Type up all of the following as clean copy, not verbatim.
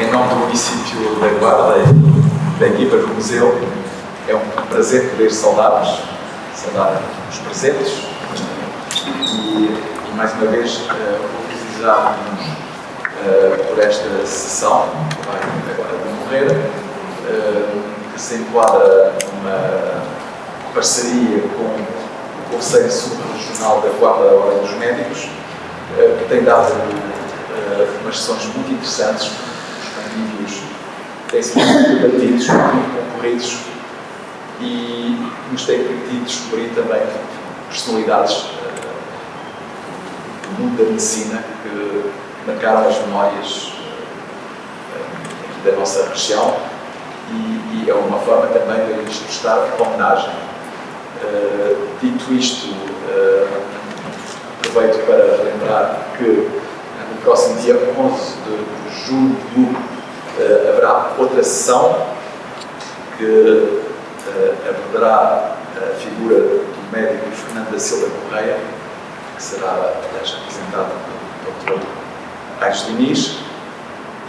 Em nome do município da Guarda e da equipa do museu, é um prazer poder saudar os presentes e mais uma vez felicitar-nos por esta sessão que vai agora decorrer, que se enquadra numa parceria com o Conselho Subregional da Guarda da Ordem dos Médicos, que tem dado umas sessões muito interessantes. Os convívios têm sido muito debatidos, muito concorridos e nos têm permitido descobrir também personalidades do mundo da medicina que marcaram as memórias aqui da nossa região e é uma forma também de lhes prestar homenagem. Dito isto, aproveito para lembrar que no próximo dia 11 de julho haverá outra sessão que abordará a figura do médico Fernando da Silva Correia, que será representado pelo Dr. Aires Diniz,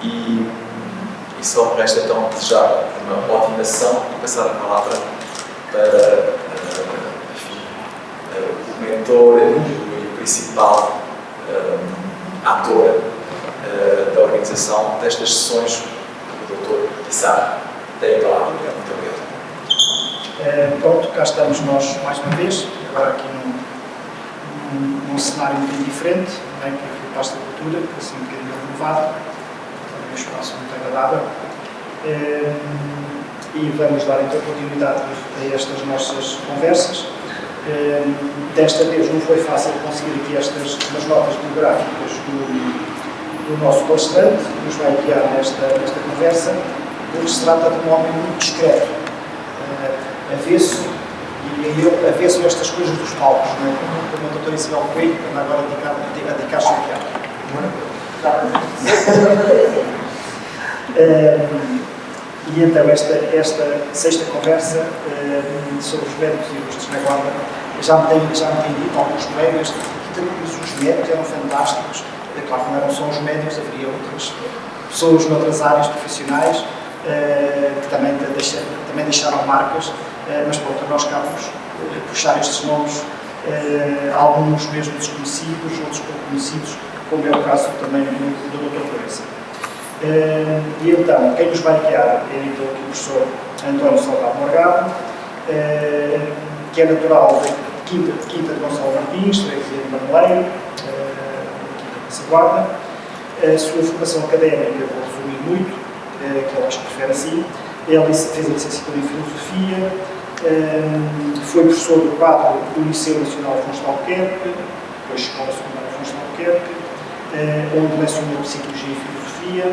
e só me resta então desejar uma ótima sessão e passar a palavra para o mentor e o principal ator da organização destas sessões, o Dr. Issar. Tem a palavra. Muito obrigado. Pronto, cá estamos nós mais uma vez, agora aqui num cenário um bocadinho diferente, também porque pasta da cultura, assim um bocadinho renovado, também um espaço muito agradável. E vamos dar então continuidade a estas nossas conversas. Desta vez não foi fácil conseguir aqui umas notas biográficas do nosso palestrante, que nos vai guiar nesta conversa, porque se trata de um homem muito discreto, avesso, e ele avesso estas coisas dos palcos, não é? Como a doutora Isabel Coelho, que anda agora a dedicar-se ao teatro. E então esta sexta conversa sobre os médicos e ilustres na Guarda, já me têm dito alguns colegas que os médicos eram fantásticos. É claro que não eram só os médicos, haveria outras pessoas noutras áreas profissionais que também deixaram marcas, mas pronto, nós acabamos de puxar estes nomes, alguns mesmo desconhecidos, outros pouco conhecidos, como é o caso também do Dr. Proença. E então, quem nos vai guiar é então aqui o professor António Salgado Morgado, que é natural da Quinta de Gonçalo Martins, freguesia de Marmeleiro, Quinta de Guarda. A sua formação académica, eu vou resumir muito, que ele acho que prefere assim. Ele fez a licenciatura em Filosofia, foi professor do quadro do Liceu Nacional Afonso de Albuquerque, depois Escola Secundária Afonso de Albuquerque, onde lecionou Psicologia e Filosofia.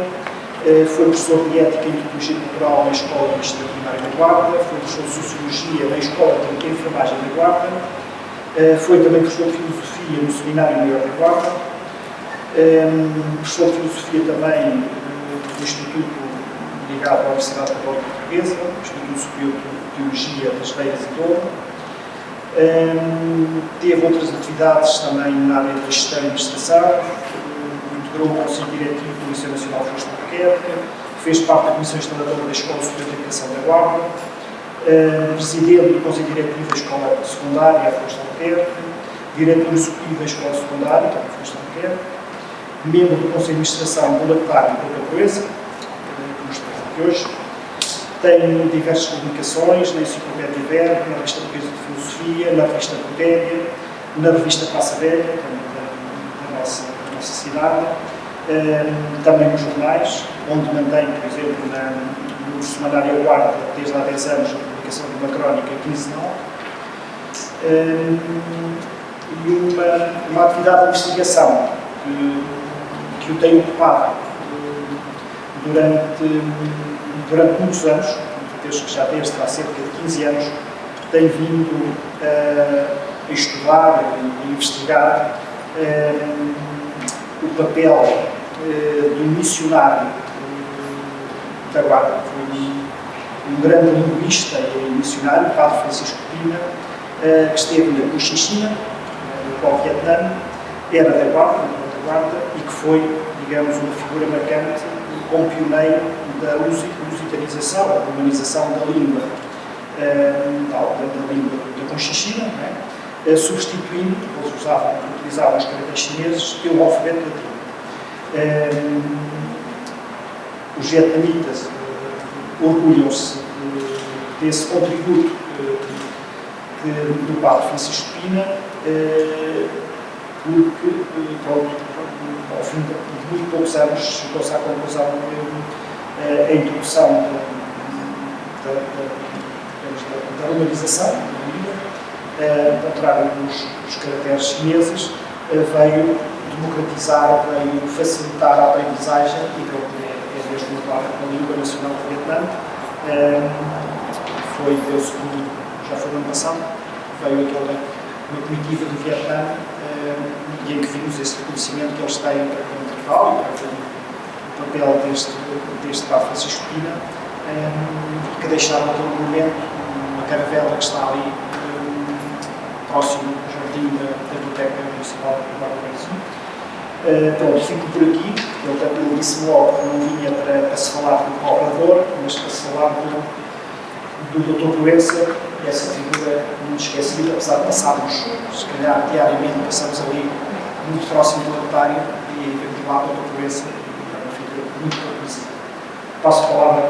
Foi professor de Ética e Metodologia Cultural na Escola Mista Primária da Guarda, foi professor de Sociologia na Escola de Enfermagem da Guarda, foi também professor de Filosofia no Seminário Maior da Guarda, professor de Filosofia também do Instituto ligado à Universidade Católica Portuguesa, Instituto Superior de Teologia das Beiras e Douro. Teve outras atividades também na área da gestão e administração, integrou o Conselho Diretivo do Liceu Nacional Afonso de Albuquerque, fez parte da Comissão Instaladora da Escola Superior de Educação da Guarda, presidente do Conselho Diretivo da Escola Secundária Afonso de Albuquerque, diretor executivo da Escola Secundária, também Afonso de Albuquerque, membro do Conselho de Administração do Lactário de Doutor Proença, como estamos aqui hoje. Tem diversas publicações na Enciclopédia Verbo, na Revista Portuguesa de Filosofia, na Revista Codélia, na Revista Passa Velha, também da nossa cidade, também nos jornais, onde mantém, por exemplo, no Semanário Guarda, desde há 10 anos, a publicação de uma crónica quinzenal, e uma atividade de investigação que o tem ocupado durante muitos anos, desde que já desde há cerca de 15 anos, tem vindo a estudar e investigar o papel do missionário da Guarda. Foi um grande linguista e missionário, o padre Francisco Pina, que esteve na Cochinchina, no Vietnã, era da Guarda, e que foi, digamos, uma figura marcante e como pioneiro da lusitanização, da humanização da língua, da língua da Conchichina, não é? Substituindo, eles utilizavam os caracteres chineses, pelo alfabeto latino. Os vietnamitas orgulham-se desse contributo do padre Francisco Pina, porque, pronto, ao fim de muito poucos anos, chegou-se à conclusão que a introdução da humanização da língua, ao contrário dos caracteres chineses, veio democratizar, veio facilitar a aprendizagem e é mesmo a língua nacional do Vietnã. Deu-se, já foi no ano passado, veio aquela uma comitiva do Vietnã e em que vimos esse reconhecimento que eles têm para o intervalo e para o papel deste padre Francisco Pina, que deixaram naquele momento uma caravela que está ali próximo do jardim da Biblioteca Municipal do Guarda-Reis. Pronto, fico por aqui. Ele disse logo que não vinha para se falar do colaborador, mas para se falar do Dr. Proença, essa figura muito esquecida, apesar de passarmos, se calhar diariamente, passamos ali muito próximo do altário e vemos lá o Dr. Proença, é uma figura muito conhecida. Passo a palavra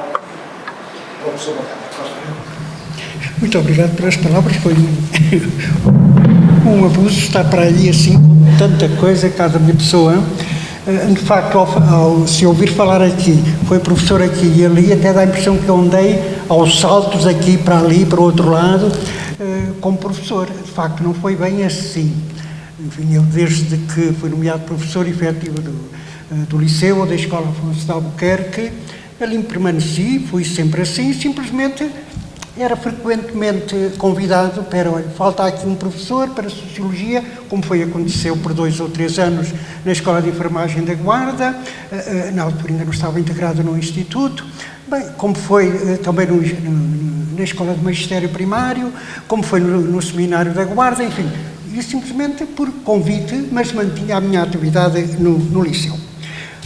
ao professor Bacana. Muito obrigado pelas palavras, foi um abuso estar para aí assim com tanta coisa, cada minha pessoa. De facto, ao se ouvir falar aqui, foi professor aqui e ali, até dá a impressão que eu andei aos saltos aqui para ali, para o outro lado, como professor. De facto, não foi bem assim. Enfim, eu desde que fui nomeado professor efetivo do Liceu ou da Escola Afonso de Albuquerque, ali permaneci, fui sempre assim, simplesmente era frequentemente convidado para, olha, falta aqui um professor para Sociologia, como aconteceu por 2 ou 3 anos na Escola de Enfermagem da Guarda, na altura ainda não estava integrado no Instituto, bem, como foi também na Escola de Magistério Primário, como foi no Seminário da Guarda, enfim, e simplesmente por convite, mas mantinha a minha atividade no Liceu.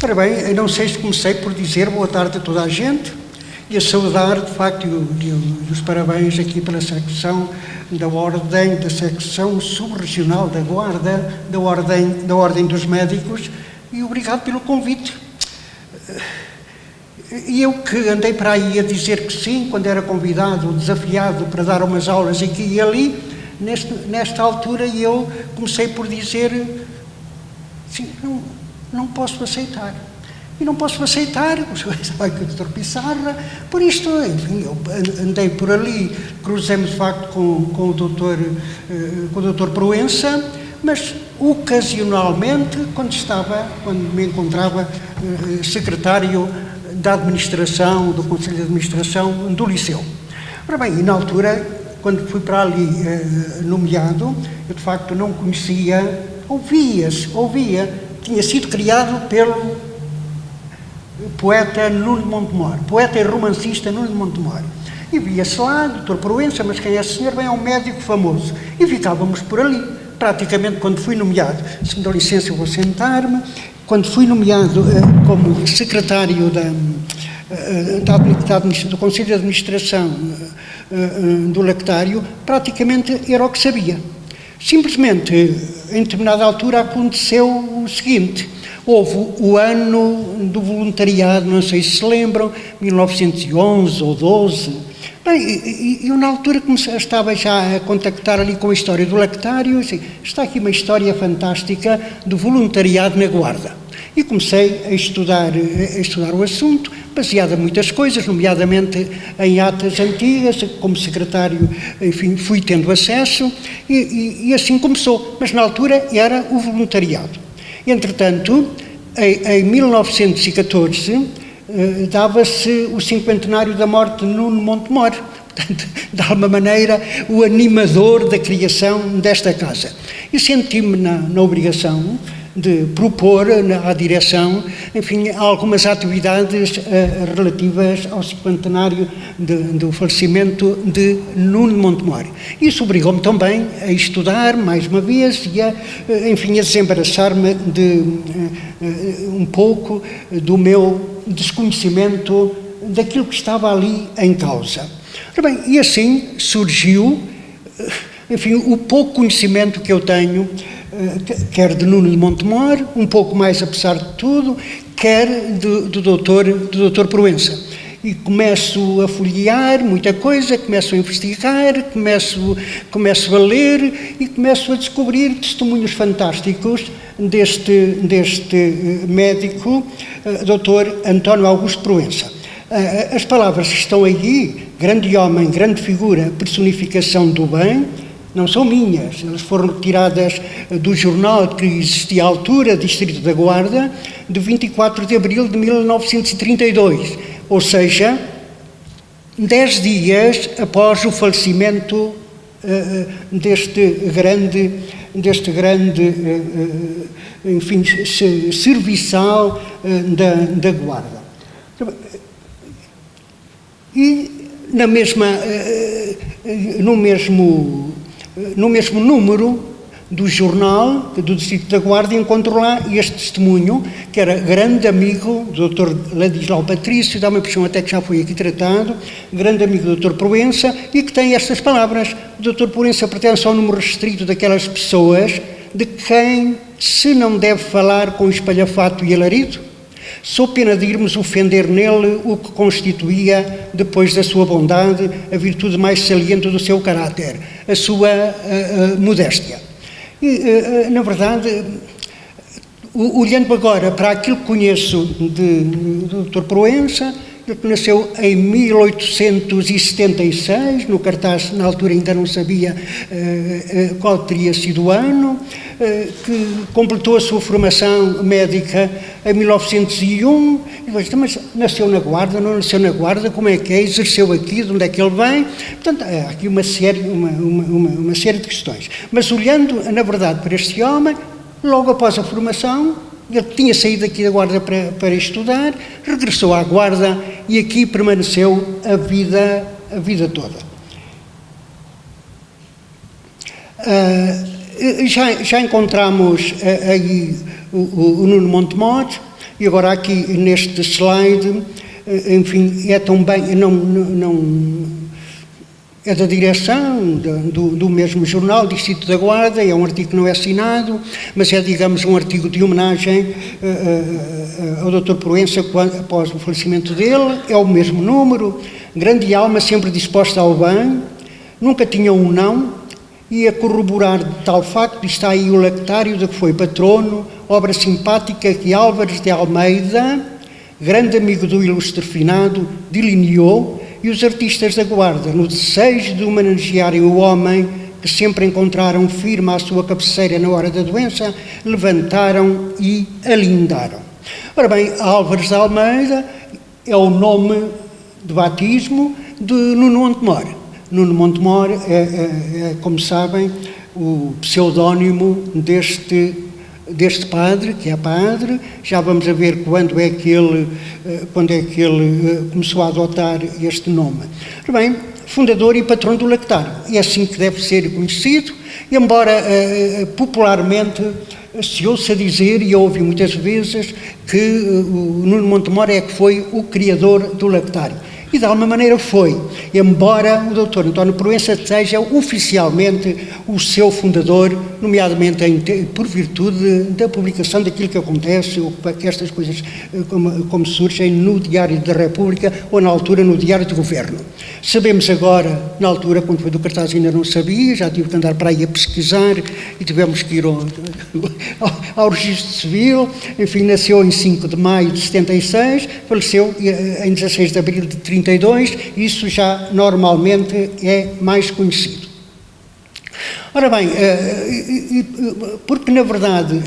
Ora bem, eu não sei se comecei por dizer boa tarde a toda a gente, e a saudar, de facto, e os parabéns aqui pela secção da secção subregional da Guarda, da Ordem dos Médicos, e obrigado pelo convite. E eu que andei para aí a dizer que sim, quando era convidado, desafiado para dar umas aulas aqui e ali, nesta altura eu comecei por dizer, sim, não posso aceitar. E não posso aceitar, estava aqui o Dr. Pissarra, por isto, enfim, eu andei por ali, cruzei-me de facto com o Dr. Proença, mas ocasionalmente, quando me encontrava secretário da administração, do Conselho de Administração do Liceu. Ora bem, e na altura, quando fui para ali nomeado, eu de facto não conhecia, ouvia, tinha sido criado pelo poeta Nuno Montemor, poeta e romancista Nuno Montemor. E via-se lá, Dr. Proença, mas quem é esse senhor? Bem, é um médico famoso. E ficávamos por ali. Praticamente, quando fui nomeado, se me dá licença, eu vou sentar-me, quando fui nomeado como secretário do Conselho de Administração do Lactário, praticamente era o que sabia. Simplesmente, em determinada altura, aconteceu o seguinte: houve o ano do voluntariado, não sei se lembram, 1911 ou 12. Bem, eu na altura estava já a contactar ali com a história do Lactário, assim, está aqui uma história fantástica do voluntariado na Guarda. E comecei a estudar o assunto, baseado em muitas coisas, nomeadamente em atas antigas, como secretário, enfim, fui tendo acesso, e assim começou. Mas na altura era o voluntariado. Entretanto, em 1914, dava-se o cinquentenário da morte de Nuno Montemor, portanto, de alguma maneira, o animador da criação desta casa. E senti-me na obrigação de propor à direção, enfim, algumas atividades relativas ao cinquentenário do falecimento de Nuno Montemor. Isso obrigou-me também a estudar, mais uma vez, e a desembaraçar-me um pouco do meu desconhecimento daquilo que estava ali em causa. Bem, e assim surgiu, enfim, o pouco conhecimento que eu tenho, quer de Nuno de Montemor, um pouco mais apesar de tudo, quer do doutor Proença. E começo a folhear muita coisa, começo a investigar, começo a ler e começo a descobrir testemunhos fantásticos deste médico, doutor António Augusto Proença. As palavras que estão aí, grande homem, grande figura, personificação do bem, não são minhas, elas foram retiradas do jornal que existia à altura, Distrito da Guarda, de 24 de abril de 1932, ou seja, 10 dias após o falecimento deste grande, enfim, serviçal da Guarda. E no mesmo número do jornal do Distrito da Guarda encontro lá este testemunho, que era grande amigo do Dr. Ladislau Patrício, dá uma impressão até que já foi aqui tratado, grande amigo do Dr. Proença, e que tem estas palavras: o Dr. Proença pertence ao número restrito daquelas pessoas de quem se não deve falar com espalhafato e alarido, sou pena de irmos ofender nele o que constituía, depois da sua bondade, a virtude mais saliente do seu caráter, a sua modéstia. E, na verdade, olhando agora para aquilo que conheço do Dr. Proença, ele nasceu em 1876, no cartaz, na altura ainda não sabia qual teria sido o ano, que completou a sua formação médica em 1901, mas nasceu na Guarda, não nasceu na Guarda, como é que é, exerceu aqui, de onde é que ele vem? Portanto, há aqui uma série de questões. Mas olhando, na verdade, para este homem, logo após a formação, ele tinha saído aqui da Guarda para estudar, regressou à Guarda e aqui permaneceu a vida toda. Já encontramos aí o Nuno Montemor, e agora aqui neste slide, enfim, é também, é da direção do mesmo jornal, Distrito da Guarda, é um artigo que não é assinado, mas é, digamos, um artigo de homenagem ao Dr. Proença após o falecimento dele, é o mesmo número, grande alma, sempre disposta ao bem, nunca tinha um não, e a corroborar de tal facto está aí o lactário de que foi patrono, obra simpática que Álvares de Almeida, grande amigo do ilustre finado, delineou, e os artistas da Guarda, no desejo de homenagearem o homem que sempre encontraram firme à sua cabeceira na hora da doença, levantaram e alindaram. Ora bem, Álvares de Almeida é o nome de batismo de Nuno Montemor. Nuno Montemor é, como sabem, o pseudónimo deste padre, que é padre. Já vamos a ver quando é que ele começou a adotar este nome. Bem, fundador e patrão do lactário, é assim que deve ser conhecido, embora popularmente se ouça dizer, e eu ouvi muitas vezes, que o Nuno Montemor é que foi o criador do lactário. E de alguma maneira foi, embora o Dr. António Proença seja oficialmente o seu fundador, nomeadamente por virtude da publicação daquilo que acontece, ou que estas coisas como surgem no Diário da República ou na altura no Diário de Governo. Sabemos agora, na altura, quando foi do cartaz ainda não sabia, já tive que andar para aí a pesquisar e tivemos que ir ao Registro Civil, enfim, nasceu em 5 de maio de 76, faleceu em 16 de abril de 32, isso já normalmente é mais conhecido. Ora bem, porque na verdade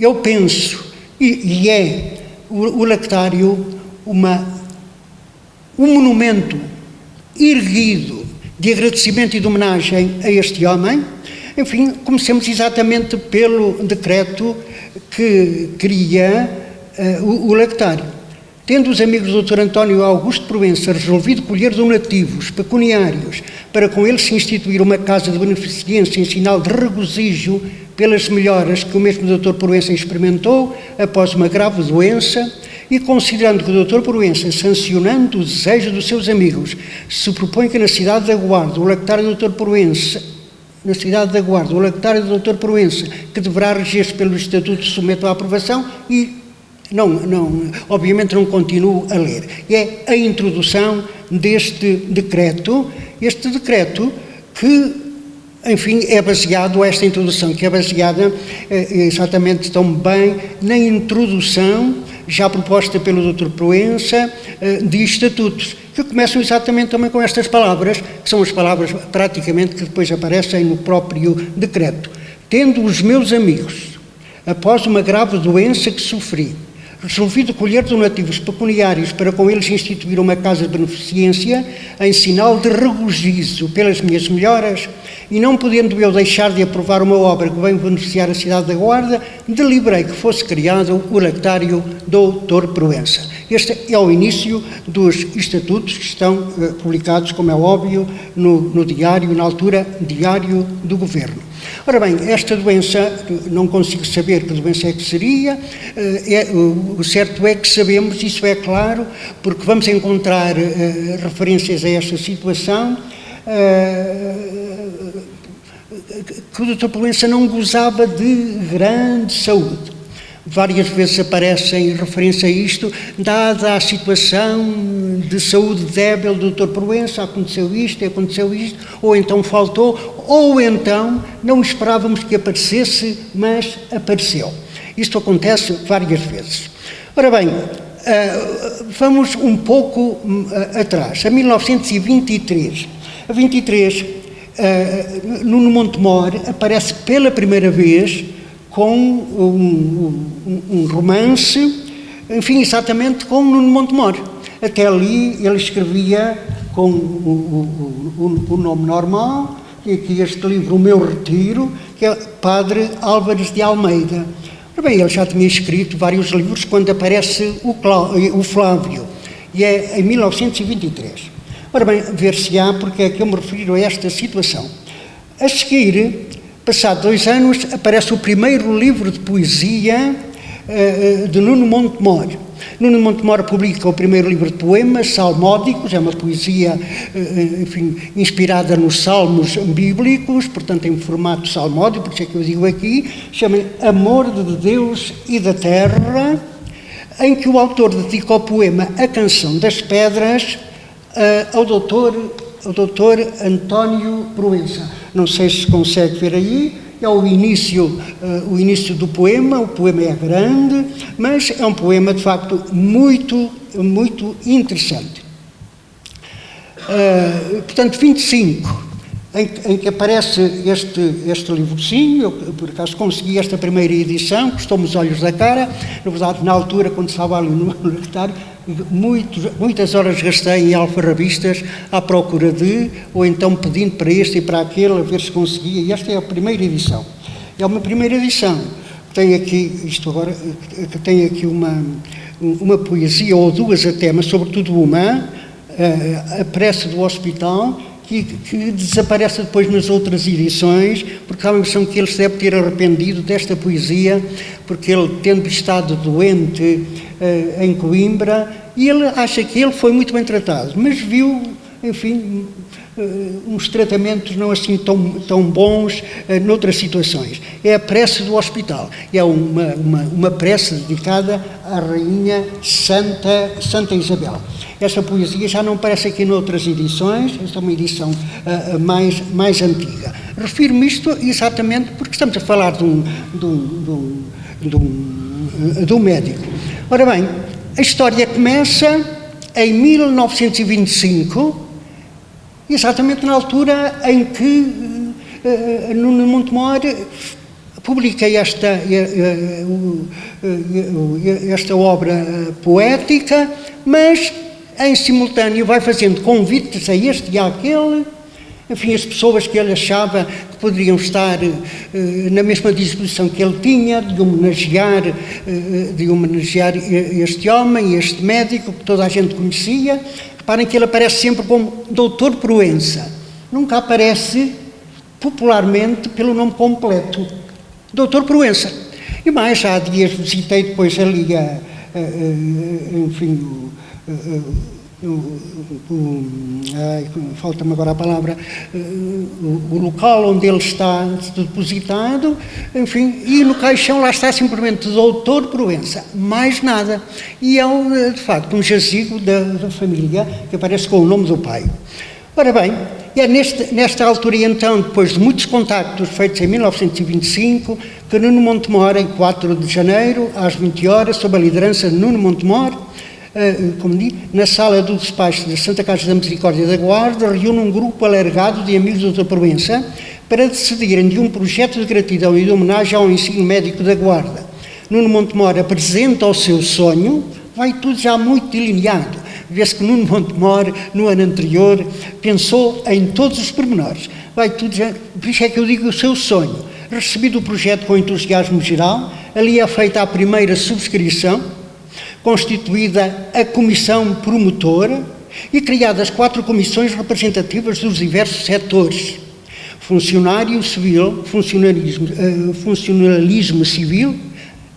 eu penso, e é o lactário um monumento erguido de agradecimento e de homenagem a este homem, Enfim, comecemos exatamente pelo decreto que cria o lectário. Tendo os amigos do Dr. António Augusto Proença resolvido colher donativos pecuniários para com eles se instituir uma casa de beneficência em sinal de regozijo pelas melhoras que o mesmo Dr. Proença experimentou após uma grave doença, e considerando que o Dr. Proença, sancionando o desejo dos seus amigos, se propõe que na cidade da Guarda o lactário do Dr. Proença, que deverá reger-se pelo Estatuto, submete à aprovação e obviamente não continuo a ler. É a introdução deste decreto, que, enfim, é baseado, esta introdução, que é baseada exatamente também na introdução já proposta pelo Dr. Proença de estatutos, que começam exatamente também com estas palavras, que são as palavras praticamente que depois aparecem no próprio decreto. Tendo os meus amigos, após uma grave doença que sofri, resolvido colher donativos pecuniários para com eles instituir uma casa de beneficência em sinal de regozijo pelas minhas melhoras, e não podendo eu deixar de aprovar uma obra que vem beneficiar a cidade da Guarda, deliberei que fosse criado o lactário Dr. Proença. Este é o início dos estatutos que estão publicados, como é óbvio, no diário, na altura, Diário do Governo. Ora bem, esta doença, não consigo saber que doença é que seria, o certo é que sabemos, isso é claro, porque vamos encontrar referências a esta situação, que o Dr. Proença não gozava de grande saúde. Várias vezes aparece em referência a isto, dada a situação de saúde débil do Dr. Proença, aconteceu isto, ou então faltou, ou então não esperávamos que aparecesse, mas apareceu. Isto acontece várias vezes. Ora bem, vamos um pouco atrás, a 1923. A 23, Nuno Montemor aparece pela primeira vez com um romance, enfim, exatamente com Nuno Montemor. Até ali ele escrevia com o nome normal, e aqui este livro, O Meu Retiro, que é Padre Álvares de Almeida. Bem, ele já tinha escrito vários livros quando aparece o Flávio, e é em 1923. Ora bem, ver-se-á porque é que eu me refiro a esta situação. A seguir, passado 2 anos, aparece o primeiro livro de poesia de Nuno Montemor. Nuno Montemor publica o primeiro livro de poemas, Salmódicos, é uma poesia, enfim, inspirada nos salmos bíblicos, portanto em formato salmódico, por isso é que eu digo aqui, chama-se Amor de Deus e da Terra, em que o autor dedica ao poema A Canção das Pedras ao doutor António Proença. Não sei se consegue ver aí, é o início do poema. O poema é grande, mas é um poema, de facto, muito, muito interessante. Portanto, 25, em que aparece este livrozinho. Eu, por acaso, consegui esta primeira edição, custou-me os olhos da cara. Na verdade, na altura, quando estava ali no lectário, muitas horas gastei em alfarrabistas à procura ou então pedindo para este e para aquele, a ver se conseguia, e esta é a primeira edição. É uma primeira edição. Tem aqui, tem aqui uma poesia, ou duas até, mas sobretudo uma, A Prece do Hospital, que desaparece depois nas outras edições, porque há uma impressão que ele se deve ter arrependido desta poesia, porque ele, tendo estado doente em Coimbra, e ele acha que ele foi muito bem tratado, mas viu, enfim, uns tratamentos não assim tão bons noutras situações. É a Prece do Hospital, é uma prece dedicada à Rainha Santa Isabel. Esta poesia já não aparece aqui noutras edições, esta é uma edição mais antiga. Refiro-me isto exatamente porque estamos a falar de um médico. Ora bem, a história começa em 1925, exatamente na altura em que Nuno Montemor publica esta obra poética, mas em simultâneo vai fazendo convites a este e àquele, enfim, as pessoas que ele achava que poderiam estar na mesma disposição que ele tinha de homenagear este homem, este médico que toda a gente conhecia. Reparem que ele aparece sempre como Dr. Proença, nunca aparece popularmente pelo nome completo, Dr. Proença. E mais, há dias visitei depois ali falta-me agora a palavra, o local onde ele está depositado, enfim, e no caixão lá está simplesmente Doutor Proença, mais nada. E é, de facto, um jazigo da família que aparece com o nome do pai. Ora bem, é nesta altura, então, depois de muitos contactos feitos em 1925, que Nuno Montemor, em 4 de janeiro, às 20 horas, sob a liderança de Nuno Montemor, como digo, na sala do despacho da Santa Casa da Misericórdia da Guarda, reúne um grupo alargado de amigos do Dr. Proença para decidirem de um projeto de gratidão e de homenagem ao ensino médico da Guarda. Nuno Montemor apresenta o seu sonho, vai tudo já muito delineado. Vê-se que Nuno Montemor, no ano anterior, pensou em todos os pormenores. Vai tudo já, por isso é que eu digo o seu sonho. Recebido o projeto com entusiasmo geral, ali é feita a primeira subscrição, constituída a comissão promotora e criadas 4 comissões representativas dos diversos setores: funcionário civil, funcionalismo civil,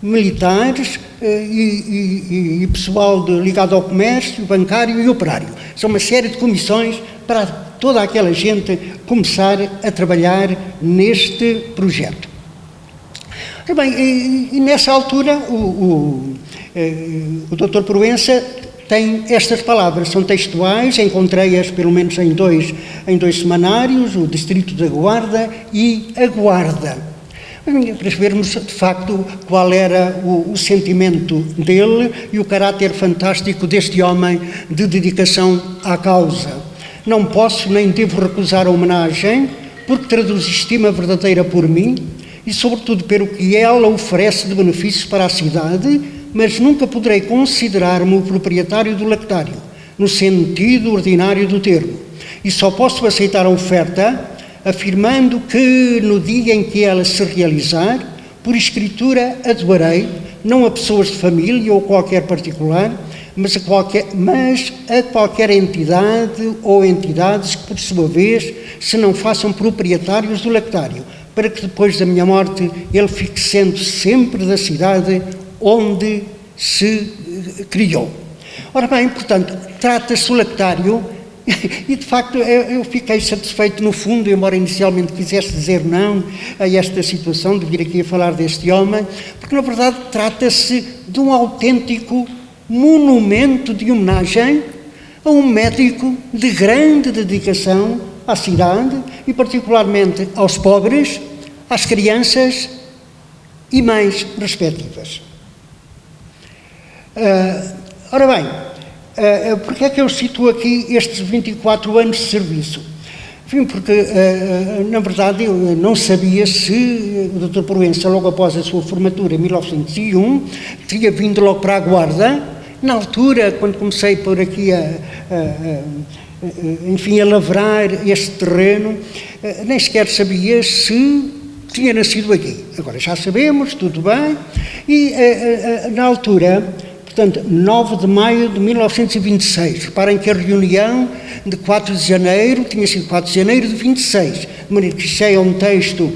militares e pessoal ligado ao comércio, bancário e operário. São uma série de comissões para toda aquela gente começar a trabalhar neste projeto. Bem, e nessa altura o Dr. Proença tem estas palavras, são textuais, encontrei-as pelo menos em dois semanários, o Distrito da Guarda e a Guarda, para vermos de facto qual era o sentimento dele e o caráter fantástico deste homem de dedicação à causa. Não posso nem devo recusar a homenagem, porque traduz estima verdadeira por mim e sobretudo pelo que ela oferece de benefícios para a cidade, mas nunca poderei considerar-me o proprietário do lactário, no sentido ordinário do termo, e só posso aceitar a oferta afirmando que no dia em que ela se realizar, por escritura a doarei, não a pessoas de família ou qualquer particular, mas a qualquer entidade ou entidades que, por sua vez, se não façam proprietários do lactário, para que depois da minha morte ele fique sendo sempre da cidade onde se criou. Ora bem, portanto, trata-se do lactário e, de facto, eu fiquei satisfeito no fundo, embora inicialmente quisesse dizer não a esta situação de vir aqui a falar deste homem, porque, na verdade, trata-se de um autêntico monumento de homenagem a um médico de grande dedicação à cidade e, particularmente, aos pobres, às crianças e mães respectivas. Ora bem, porque é que eu cito aqui estes 24 anos de serviço? Enfim, porque, na verdade, eu não sabia se o Dr. Proença, logo após a sua formatura, em 1901, tinha vindo logo para a Guarda. Na altura, quando comecei por aqui a lavrar este terreno, nem sequer sabia se tinha nascido aqui. Agora já sabemos, tudo bem, e na altura, portanto, 9 de maio de 1926, reparem que a reunião de 4 de janeiro tinha sido 4 de janeiro de 26, de maneira que isto é um texto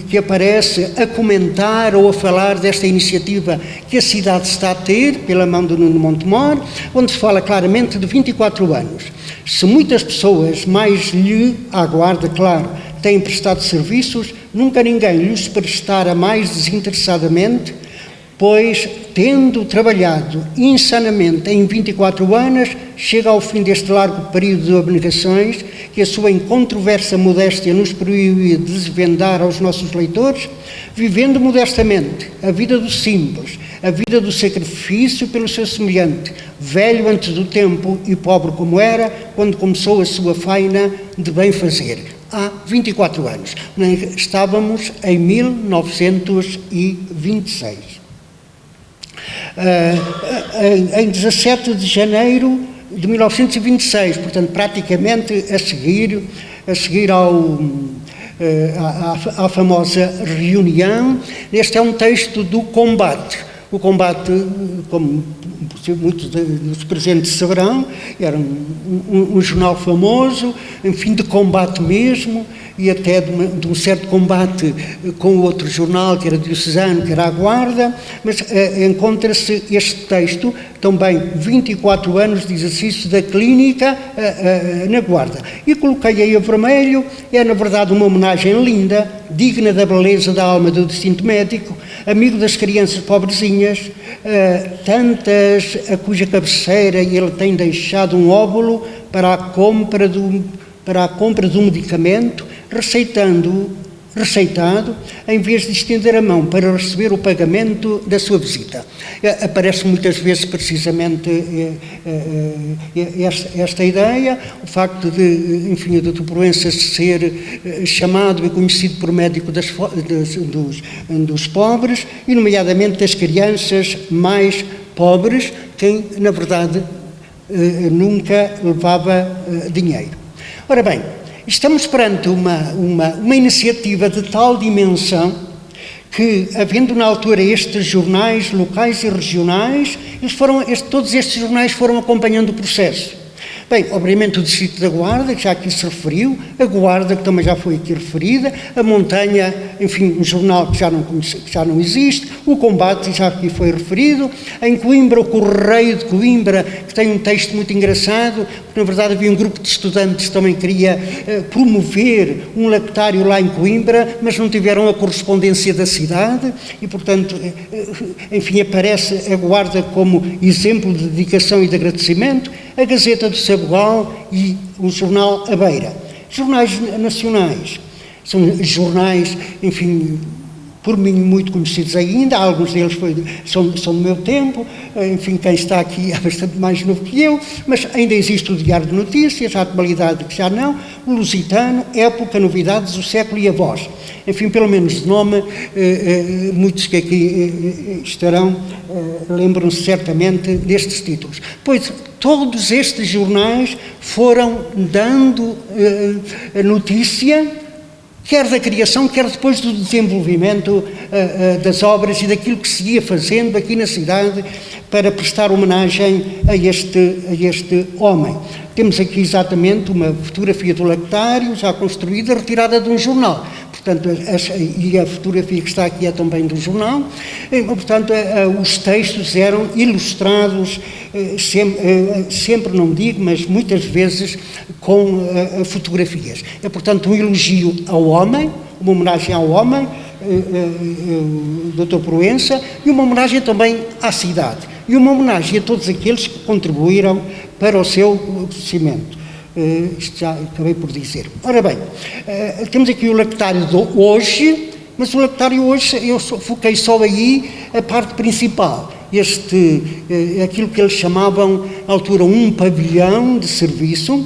que aparece a comentar ou a falar desta iniciativa que a cidade está a ter, pela mão de Nuno Montemor, onde se fala claramente de 24 anos. Se muitas pessoas mais lhe, à Guarda, claro, têm prestado serviços, nunca ninguém lhes prestara mais desinteressadamente, pois, tendo trabalhado insanamente em 24 anos, chega ao fim deste largo período de abnegações que a sua incontroversa modéstia nos proíbe de desvendar aos nossos leitores, vivendo modestamente a vida do simples, a vida do sacrifício pelo seu semelhante, velho antes do tempo e pobre como era, quando começou a sua faina de bem fazer. Há 24 anos. Estávamos em 1926. Em 17 de janeiro de 1926, portanto, praticamente a seguir à famosa reunião. Este é um texto do Combate. O Combate, como muitos dos presentes saberão, era um jornal famoso, enfim, de combate mesmo, e até de um certo combate com outro jornal, que era diocesano, que era a Guarda, mas encontra-se este texto, também 24 anos de exercício da clínica na Guarda. E coloquei aí a vermelho, é na verdade uma homenagem linda, digna da beleza da alma do distinto médico, amigo das crianças pobrezinhas, tantas a cuja cabeceira ele tem deixado um óbolo para a compra de um medicamento, receitado, em vez de estender a mão para receber o pagamento da sua visita. Aparece muitas vezes precisamente esta ideia, o facto de, enfim, o Dr. Proença ser chamado e conhecido por médico dos pobres, e nomeadamente das crianças mais pobres, quem, na verdade, nunca levava dinheiro. Ora bem, estamos perante uma iniciativa de tal dimensão que, havendo na altura estes jornais locais e regionais, todos estes jornais foram acompanhando o processo. Bem, obviamente o Distrito da Guarda, que já aqui se referiu, a Guarda, que também já foi aqui referida, a Montanha, enfim, um jornal que já não existe, o Combate, já aqui foi referido, em Coimbra, o Correio de Coimbra, que tem um texto muito engraçado, porque na verdade havia um grupo de estudantes que também queria promover um lactário lá em Coimbra, mas não tiveram a correspondência da cidade e, portanto, enfim, aparece a Guarda como exemplo de dedicação e de agradecimento, a Gazeta do Sabugal e o jornal A Beira. Jornais nacionais, são jornais, enfim, por mim muito conhecidos ainda, alguns deles são do meu tempo, enfim, quem está aqui é bastante mais novo que eu, mas ainda existe o Diário de Notícias, a Atualidade que já não, o Lusitano, Época, Novidades, o Século e a Voz. Enfim, pelo menos de nome, muitos que aqui estarão lembram-se certamente destes títulos. Pois todos estes jornais foram dando a notícia, quer da criação, quer depois do desenvolvimento das obras e daquilo que se ia fazendo aqui na cidade para prestar homenagem a este homem. Temos aqui exatamente uma fotografia do lactário, já construída, retirada de um jornal. Portanto, e a fotografia que está aqui é também do jornal. Portanto, os textos eram ilustrados, sempre não digo, mas muitas vezes com fotografias. É, portanto, um elogio ao homem, uma homenagem ao homem, Dr. Proença, e uma homenagem também à cidade. E uma homenagem a todos aqueles que contribuíram para o seu crescimento. Isto já acabei por dizer. Ora bem, temos aqui o lactário de hoje, mas o lactário hoje, eu foquei só aí a parte principal. Aquilo que eles chamavam, na altura, um pavilhão de serviço,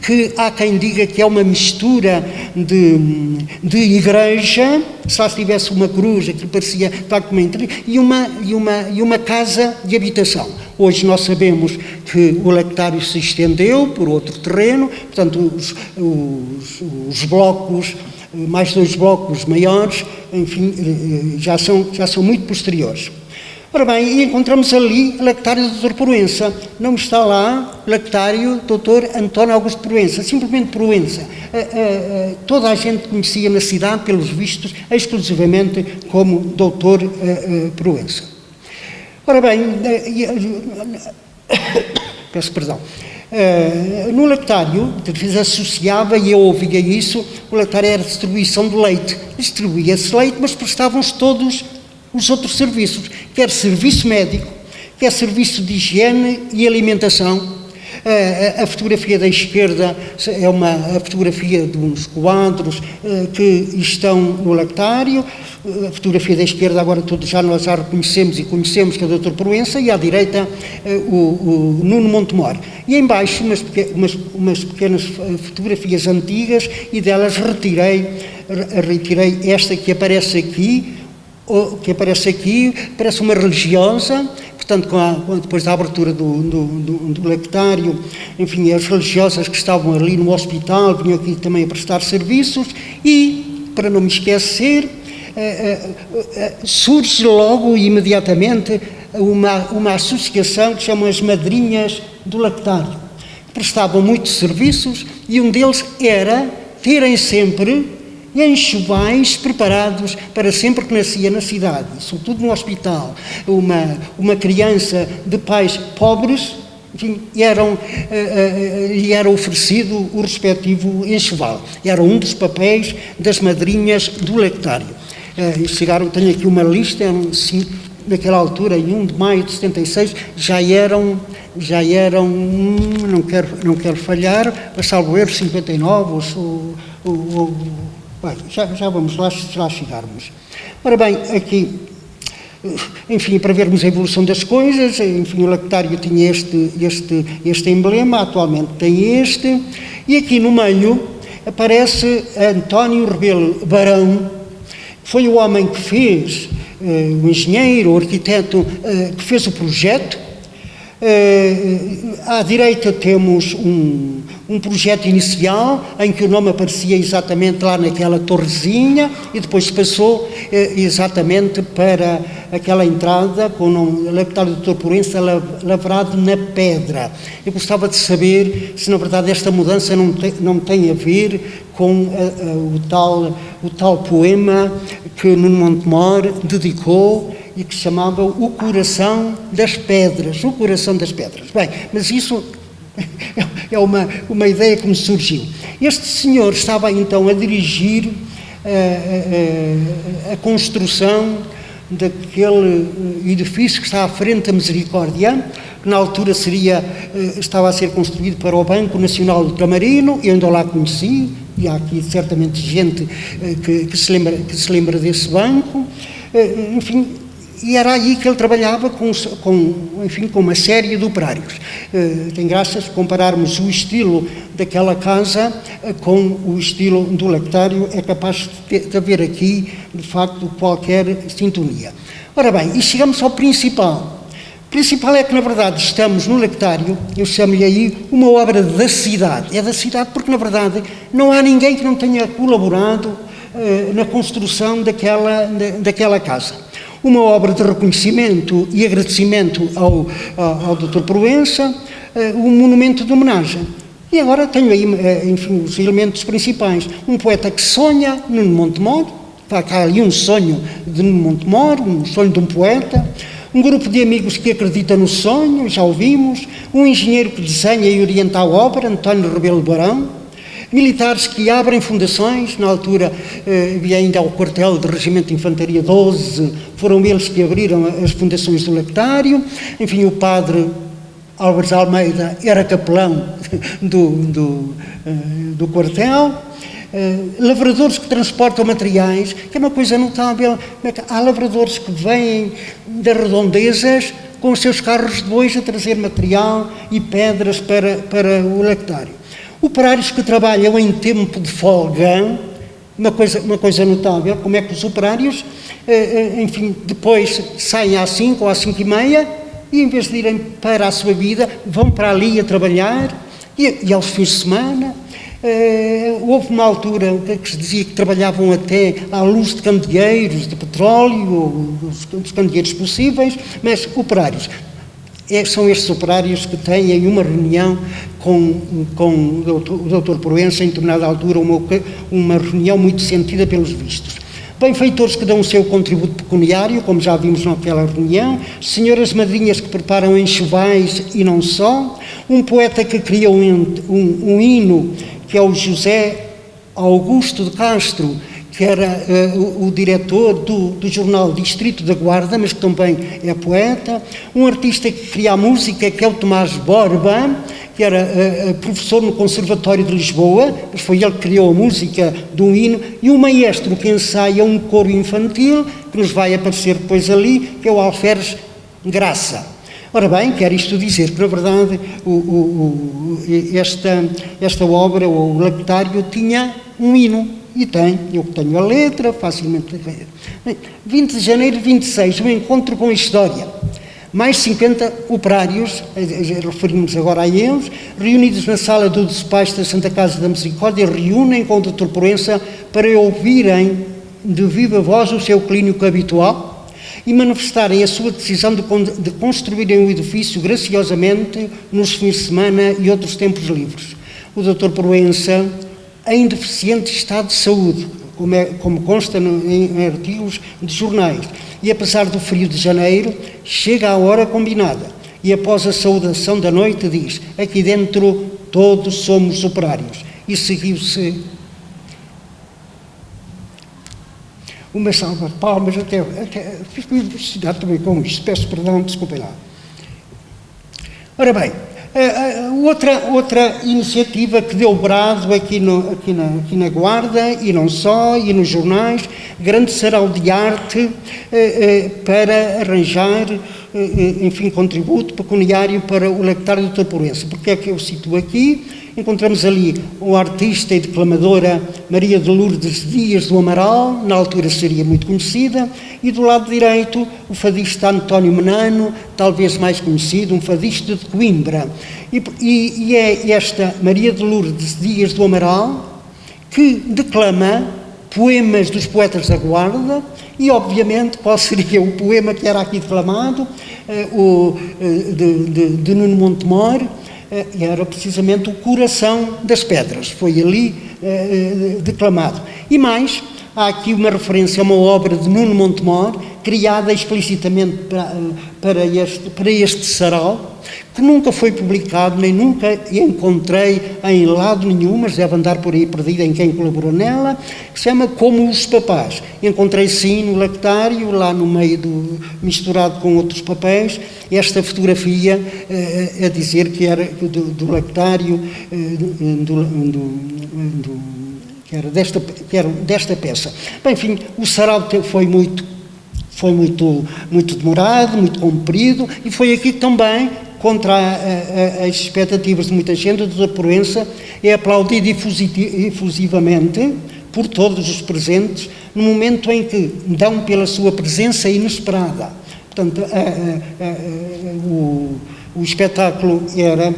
que há quem diga que é uma mistura de igreja, se lá tivesse uma cruz, aquilo parecia de facto uma igreja, e uma casa de habitação. Hoje nós sabemos que o lactário se estendeu por outro terreno, portanto os blocos, mais 2 blocos maiores, enfim, já são muito posteriores. Ora bem, e encontramos ali o lactário do Dr. Proença. Não está lá o lactário Dr. António Augusto Proença, simplesmente Proença. Toda a gente conhecia na cidade, pelos vistos, exclusivamente como Dr. Proença. Ora bem, peço perdão. No lactário, se associava, e eu ouvia isso, o lactário era a distribuição de leite. Distribuía-se leite, mas prestavam-se todos os outros serviços, quer serviço médico, quer serviço de higiene e alimentação. A fotografia da esquerda é a fotografia de uns quadros que estão no lactário. A fotografia da esquerda agora nós já reconhecemos e conhecemos que é o Dr. Proença, e à direita o Nuno Montemor. E em baixo umas pequenas fotografias antigas, e delas retirei esta que aparece aqui, que aparece aqui, parece uma religiosa, portanto, depois da abertura do lectário, enfim, as religiosas que estavam ali no hospital vinham aqui também a prestar serviços e, para não me esquecer, surge logo e imediatamente uma associação que chamam as Madrinhas do Lectário, que prestavam muitos serviços e um deles era terem sempre enxovais preparados para sempre que nascia na cidade, sobretudo no hospital, uma criança de pais pobres, enfim, e era oferecido o respectivo enxoval. Era um dos papéis das madrinhas do lectário. Tenho aqui uma lista, naquela altura, em 1 de maio de 76, já eram, não quero falhar, mas salvo erro, 59, bem, já vamos lá chegarmos. Ora bem, aqui, enfim, para vermos a evolução das coisas, enfim, o lectário tinha este emblema, atualmente tem este, e aqui no meio aparece António Rebelo Barão, que foi o homem que fez, o engenheiro, o arquiteto, que fez o projeto. À direita temos um projeto inicial em que o nome aparecia exatamente lá naquela torrezinha e depois passou exatamente para aquela entrada com o nome Lectário Dr. Proença lavrado na pedra. Eu gostava de saber se na verdade esta mudança não tem a ver com o tal poema que Nuno Montemor dedicou e que se chamava O Coração das Pedras. O Coração das Pedras. Bem, mas isso é uma ideia que me surgiu. Este senhor estava então a dirigir a construção daquele edifício que está à frente da Misericórdia, que na altura estava a ser construído para o Banco Nacional do Camarino. Eu ainda lá conheci, e há aqui certamente gente que se lembra desse banco, enfim. E era aí que ele trabalhava com uma série de operários. Tem graça se compararmos o estilo daquela casa com o estilo do lectário, é capaz de haver aqui, de facto, qualquer sintonia. Ora bem, e chegamos ao principal. O principal é que, na verdade, estamos no lectário, eu chamo-lhe aí uma obra da cidade. É da cidade porque, na verdade, não há ninguém que não tenha colaborado na construção daquela casa. Uma obra de reconhecimento e agradecimento ao Dr. Proença, um monumento de homenagem. E agora tenho aí, enfim, os elementos principais. Um poeta que sonha, Nuno Montemor, há ali um sonho de Nuno Montemor, um sonho de um poeta. Um grupo de amigos que acredita no sonho, já ouvimos. Um engenheiro que desenha e orienta a obra, António Rebelo Barão. Militares que abrem fundações, na altura havia ainda o quartel do Regimento de Infantaria 12, foram eles que abriram as fundações do lectário. Enfim, o padre Álvares Almeida era capelão do quartel. Lavradores que transportam materiais, que é uma coisa notável. Há lavradores que vêm das redondezas com os seus carros de bois a trazer material e pedras para o lectário. Operários que trabalham em tempo de folga, uma coisa notável, como é que os operários, enfim, depois saem às 5 ou às 5h30 e em vez de irem para a sua vida, vão para ali a trabalhar e aos fins de semana. Houve uma altura que se dizia que trabalhavam até à luz de candeeiros de petróleo, dos candeeiros possíveis, mas operários. São estes operários que têm uma reunião com o Dr. Proença, em determinada altura, uma reunião muito sentida pelos vistos. Benfeitores que dão o seu contributo pecuniário, como já vimos naquela reunião, senhoras madrinhas que preparam enxovais e não só, um poeta que cria um hino, que é o José Augusto de Castro, que era o diretor do jornal Distrito da Guarda, mas que também é poeta, um artista que cria a música, que é o Tomás Borba, que era professor no Conservatório de Lisboa, mas foi ele que criou a música do hino, e um maestro que ensaia um coro infantil, que nos vai aparecer depois ali, que é o Alferes Graça. Ora bem, quer isto dizer que, na verdade, esta obra, o lectário, tinha um hino, e tem, eu tenho a letra, facilmente. Bem, 20 de janeiro de 26, o encontro com a história. Mais 50 operários, referimos agora a eles, reunidos na sala do despacho da Santa Casa da Misericórdia, reúnem com o Dr. Proença para ouvirem de viva voz o seu clínico habitual e manifestarem a sua decisão de construírem o edifício graciosamente nos fins de semana e outros tempos livres. O Dr. Proença, em deficiente estado de saúde, como consta em artigos de jornais, e apesar do frio de janeiro, chega à hora combinada e após a saudação da noite diz: aqui dentro todos somos operários. E seguiu-se uma salva de palmas, até fico impressionado também com isto, peço perdão, desculpem lá. Ora bem, outra iniciativa que deu brado aqui na Guarda, e não só, e nos jornais, grande sarau de arte para arranjar, enfim, contributo pecuniário para o lectário do Dr. Proença. Porque é que eu cito aqui? Encontramos ali o artista e declamadora Maria de Lourdes Dias do Amaral, na altura seria muito conhecida, e do lado direito o fadista António Menano, talvez mais conhecido, um fadista de Coimbra. E é esta Maria de Lourdes Dias do Amaral que declama poemas dos poetas da Guarda, e obviamente qual seria o poema que era aqui declamado, de Nuno Montemor, era precisamente o Coração das Pedras, foi ali declamado. E mais, há aqui uma referência a uma obra de Nuno Montemor, criada explicitamente para este sarau, que nunca foi publicado, nem nunca encontrei em lado nenhum, mas deve andar por aí perdida em quem colaborou nela, que se chama Como os Papás. Encontrei sim no lectário, lá no meio misturado com outros papéis, esta fotografia a dizer que era do lectário, que era desta peça. Bem, enfim, o sarau foi muito demorado, muito comprido, e foi aqui também, contra as expectativas de muita gente, o Dr. Proença é aplaudido efusivamente por todos os presentes, no momento em que dão pela sua presença inesperada. Portanto, o espetáculo era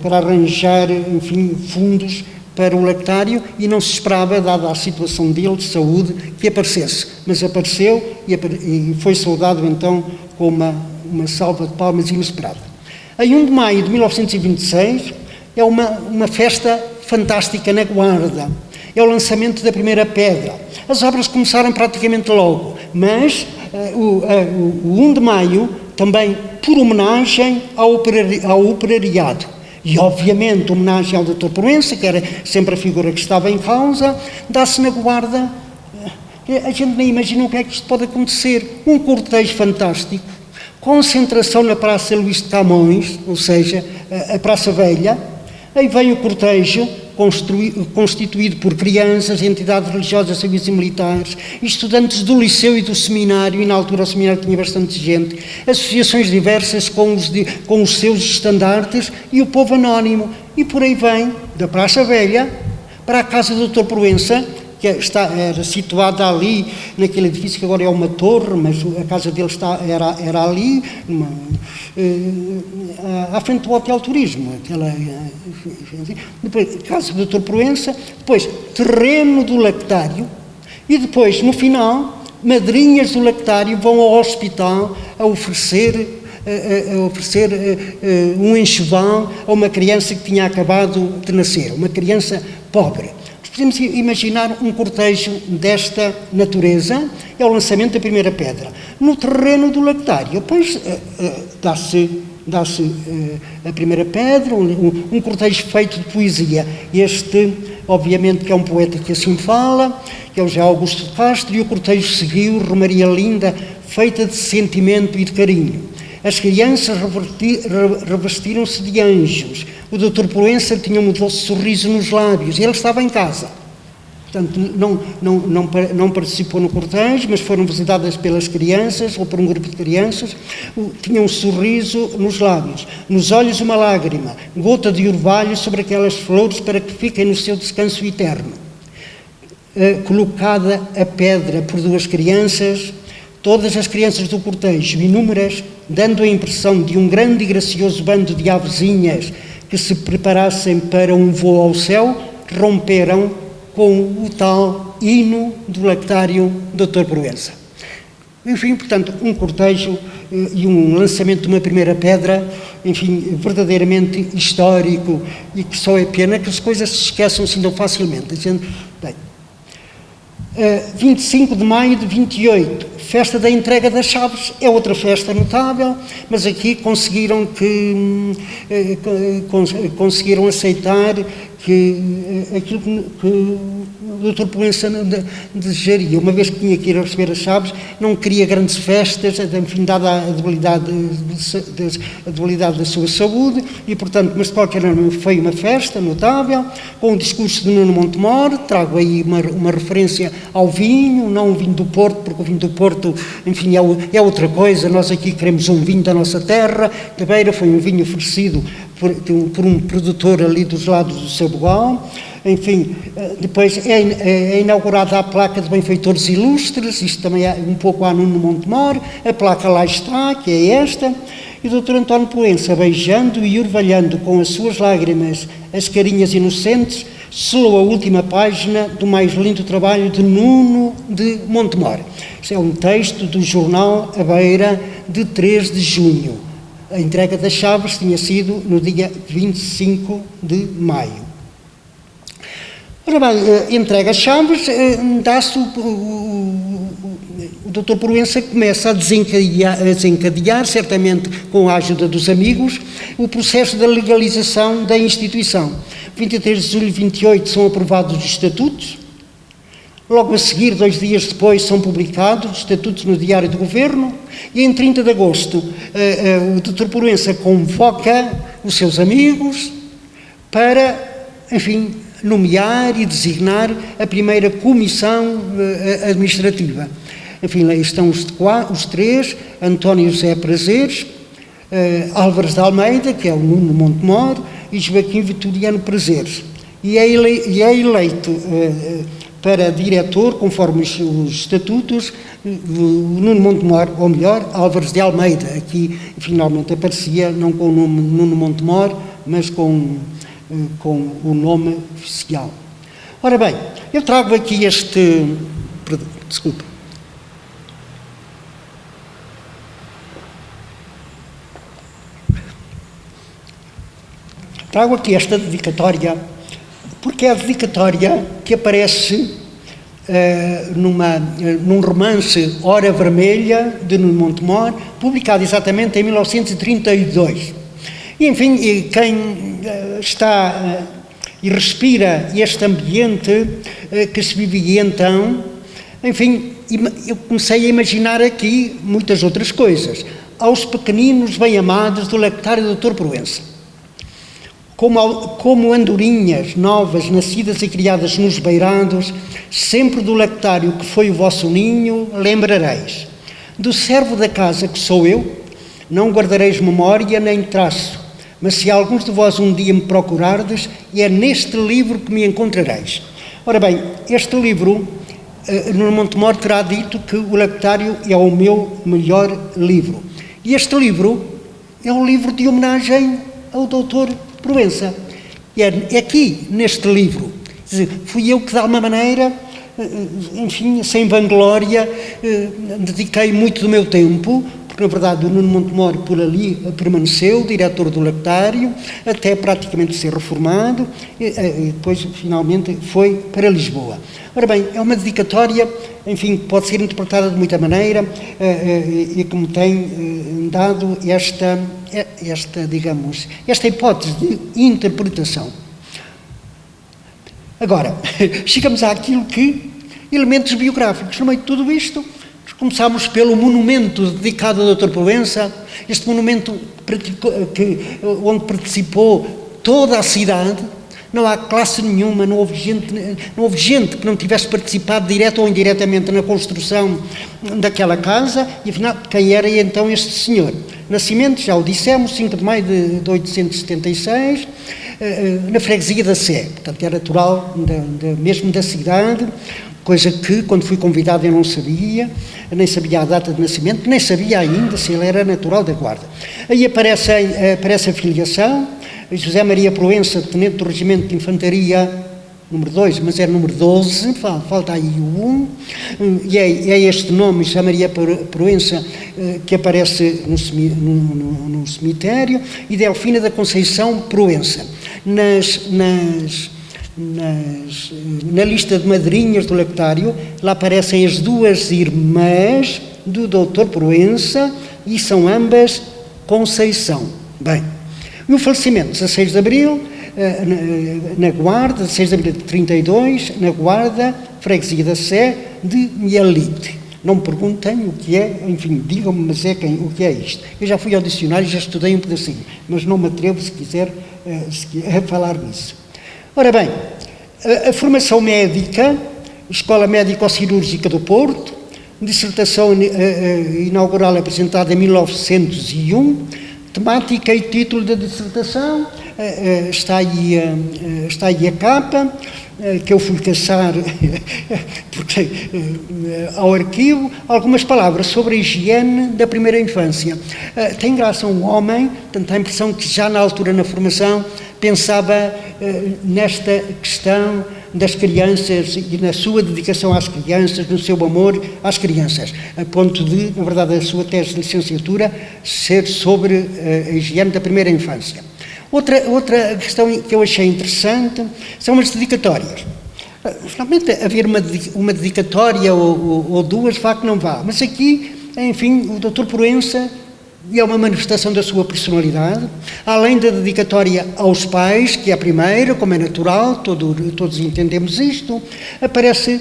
para arranjar, enfim, fundos para o lectário, e não se esperava, dada a situação dele de saúde, que aparecesse. Mas apareceu e foi saudado então com uma salva de palmas inesperada. Em 1 de maio de 1926 é uma festa fantástica na Guarda. É o lançamento da primeira pedra. As obras começaram praticamente logo, mas o 1 de maio também por homenagem ao operariado. E, obviamente, homenagem ao Dr. Proença, que era sempre a figura que estava em causa, dá-se na Guarda. A gente nem imagina o que é que isto pode acontecer. Um cortejo fantástico, concentração na Praça Luís de Camões, ou seja, a Praça Velha. Aí vem o cortejo, constituído por crianças, entidades religiosas, civis e militares, estudantes do liceu e do seminário, e na altura o seminário tinha bastante gente, associações diversas com os seus estandartes e o povo anónimo. E por aí vem, da Praça Velha para a casa do Dr. Proença, que era situada ali, naquele edifício que agora é uma torre, mas a casa dele era ali, à frente do Hotel Turismo, depois casa do Dr. Proença, depois terreno do lactário, e depois, no final, madrinhas do lactário vão ao hospital a oferecer um enxoval a uma criança que tinha acabado de nascer, uma criança pobre. Podemos imaginar um cortejo desta natureza, é o lançamento da primeira pedra. No terreno do lactário, depois dá-se a primeira pedra, um cortejo feito de poesia. Este, obviamente, que é um poeta que assim fala, que é o José Augusto de Castro, e o cortejo seguiu, Romaria Linda, feita de sentimento e de carinho. As crianças revestiram-se de anjos. O Dr. Proença tinha um doce sorriso nos lábios. Ele estava em casa. Portanto, não participou no cortejo, mas foram visitadas pelas crianças, ou por um grupo de crianças. Tinha um sorriso nos lábios. Nos olhos uma lágrima, gota de orvalho sobre aquelas flores para que fiquem no seu descanso eterno. colocada a pedra por duas crianças, todas as crianças do cortejo, inúmeras, dando a impressão de um grande e gracioso bando de avezinhas que se preparassem para um voo ao céu, romperam com o tal hino do lactário Dr. Proença. Enfim, portanto, um cortejo e um lançamento de uma primeira pedra, enfim, verdadeiramente histórico, e que só é pena que as coisas se esqueçam assim tão facilmente. Dizendo, bem, 25 de maio de 28, festa da entrega das chaves, é outra festa notável, mas aqui conseguiram aceitar que aquilo que o Dr. Proença desejaria, uma vez que tinha que ir a receber as chaves, não queria grandes festas, enfim, dada a debilidade da sua saúde, e portanto, mas de qualquer maneira foi uma festa notável, com o discurso de Nuno Montemor. Trago aí uma referência ao vinho, não o vinho do Porto, porque o vinho do Porto, enfim, é outra coisa. Nós aqui queremos um vinho da nossa terra. De Beira foi um vinho oferecido por um produtor ali dos lados do Sabugal. Enfim, depois é inaugurada a placa de benfeitores ilustres, isto também é um pouco a Nuno Montemor, a placa lá está, que é esta, e o Dr. António Proença, beijando e orvalhando com as suas lágrimas as carinhas inocentes, selou a última página do mais lindo trabalho de Nuno de Montemor. Isto é um texto do jornal A Beira, de 3 de junho. A entrega das chaves tinha sido no dia 25 de maio. Ora bem, entrega as chaves, dá-se o Dr. Proença começa a desencadear, certamente com a ajuda dos amigos, o processo da legalização da instituição. 23 de julho de 28 são aprovados os estatutos, logo a seguir, 2 dias depois, são publicados os estatutos no Diário do Governo, e em 30 de agosto o Dr. Proença convoca os seus amigos para, enfim, nomear e designar a primeira comissão administrativa. Enfim, lá estão os três: António José Prazeres, Álvares de Almeida, que é o Nuno Montemor, e Joaquim Vitoriano Prazeres. E é eleito para diretor, conforme os estatutos, o Nuno Montemor, ou melhor, Álvares de Almeida. Aqui finalmente aparecia, não com o nome Nuno Montemor, mas com o nome oficial. Ora bem, eu trago aqui Trago aqui esta dedicatória, porque é a dedicatória que aparece num romance Hora Vermelha, de Nuno Montemor, publicado exatamente em 1932. E, enfim, quem está e respira este ambiente que se vivia então, enfim, eu comecei a imaginar aqui muitas outras coisas. Aos pequeninos bem-amados do lactário do Dr. Proença, como andorinhas novas, nascidas e criadas nos beirados, sempre do lactário que foi o vosso ninho, lembrareis. Do servo da casa que sou eu, não guardareis memória nem traço, mas se alguns de vós um dia me procurardes, é neste livro que me encontrareis. Ora bem, este livro, Nuno Montemor terá dito que o lactário é o meu melhor livro. E este livro é um livro de homenagem ao Dr. Proença. É aqui, neste livro. Fui eu que, de alguma maneira, enfim, sem vanglória, dediquei muito do meu tempo, porque, na verdade, o Nuno Montemor por ali permaneceu, diretor do lactário, até praticamente ser reformado, e depois, finalmente, foi para Lisboa. Ora bem, é uma dedicatória, enfim, que pode ser interpretada de muita maneira, e que me tem dado esta hipótese de interpretação. Agora, chegamos àquilo que, elementos biográficos, no meio de tudo isto, começámos pelo monumento dedicado ao Dr. Proença, este monumento onde participou toda a cidade. Não há classe nenhuma, não houve gente que não tivesse participado direto ou indiretamente na construção daquela casa. E afinal, quem era então este senhor? Nascimento, já o dissemos, 5 de maio de 1876, na freguesia da Sé, portanto é natural mesmo da cidade, coisa que quando fui convidado eu não sabia, nem sabia a data de nascimento, nem sabia ainda se ele era natural da Guarda. Aí aparece a filiação, José Maria Proença, tenente do Regimento de Infantaria, número 2, mas é número 12, falta aí o 1, e é este nome, José Maria Proença, que aparece no cemitério, e Delfina da Conceição Proença. Na lista de madrinhas do lectário, lá aparecem as duas irmãs do Dr. Proença, e são ambas Conceição. Bem, e o falecimento, 16 de Abril, na Guarda, 16 de abril de 32, na Guarda, freguesia da Sé, de Mielite. Não me perguntem o que é, enfim, digam-me, mas o que é isto. Eu já fui ao dicionário e já estudei um pedacinho, mas não me atrevo, se quiser, a falar nisso. Ora bem, a formação médica, Escola Médico-Cirúrgica do Porto, dissertação inaugural apresentada em 1901, temática e título da dissertação, está aí a capa, que eu fui caçar porque, ao arquivo, algumas palavras sobre a higiene da primeira infância. Tem graça um homem, tanto a impressão que já na altura na formação pensava nesta questão das crianças e na sua dedicação às crianças, no seu amor às crianças, a ponto de, na verdade, a sua tese de licenciatura ser sobre a higiene da primeira infância. Outra questão que eu achei interessante são as dedicatórias. Finalmente, haver uma dedicatória ou duas, vá que não vá, mas aqui, enfim, o Dr. Proença é uma manifestação da sua personalidade, além da dedicatória aos pais, que é a primeira, como é natural, todos entendemos isto, aparece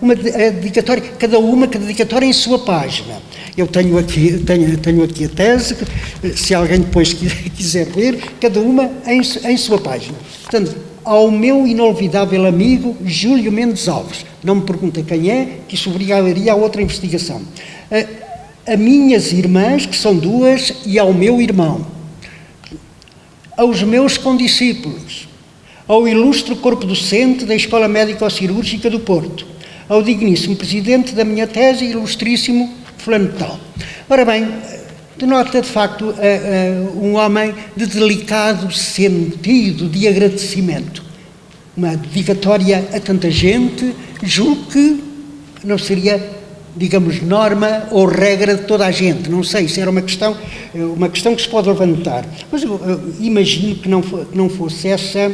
uma dedicatória, cada dedicatória em sua página. Eu tenho aqui a tese, se alguém depois quiser ler, cada uma em sua página. Portanto, ao meu inolvidável amigo Júlio Mendes Alves, não me pergunta quem é, que isso obrigaria a outra investigação. A minhas irmãs, que são duas, e ao meu irmão, aos meus condiscípulos, ao ilustre corpo docente da Escola Médico-Cirúrgica do Porto, ao digníssimo presidente da minha tese, ilustríssimo fulano de tal. Ora bem, denota de facto um homem de delicado sentido de agradecimento, uma dedicatória a tanta gente, julgo que não seria, digamos, norma ou regra de toda a gente, não sei se era uma questão que se pode levantar, mas eu imagino que não fosse essa,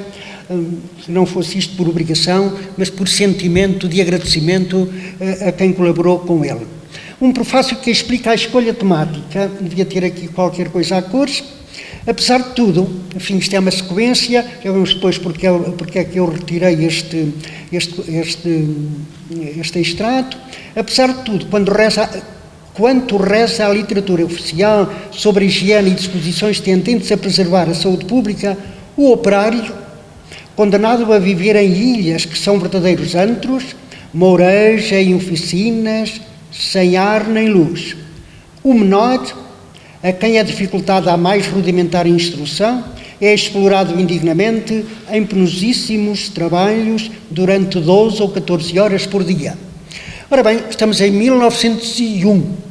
que não fosse isto por obrigação, mas por sentimento de agradecimento a quem colaborou com ele. Um prefácio que explica a escolha temática, devia ter aqui qualquer coisa a cores. Apesar de tudo, enfim, isto é uma sequência, já vemos depois porque é que eu retirei este extrato. Apesar de tudo, quanto reza a literatura oficial sobre a higiene e disposições tendentes a preservar a saúde pública, o operário, condenado a viver em ilhas que são verdadeiros antros, moureiros em oficinas, sem ar nem luz. O menor, a quem é dificultada a mais rudimentar instrução, é explorado indignamente em penosíssimos trabalhos durante 12 ou 14 horas por dia. Ora bem, estamos em 1901.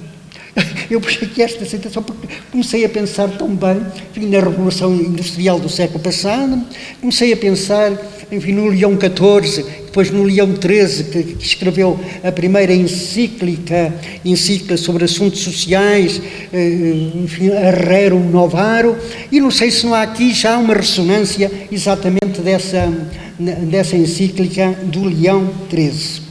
Eu puxei aqui esta citação porque comecei a pensar tão bem, enfim, na Revolução Industrial do século passado, comecei a pensar, enfim, no Leão XIV, depois no Leão XIII, que escreveu a primeira encíclica sobre assuntos sociais, enfim, a Rerum Novarum, e não sei se não há aqui já uma ressonância exatamente dessa encíclica do Leão XIII.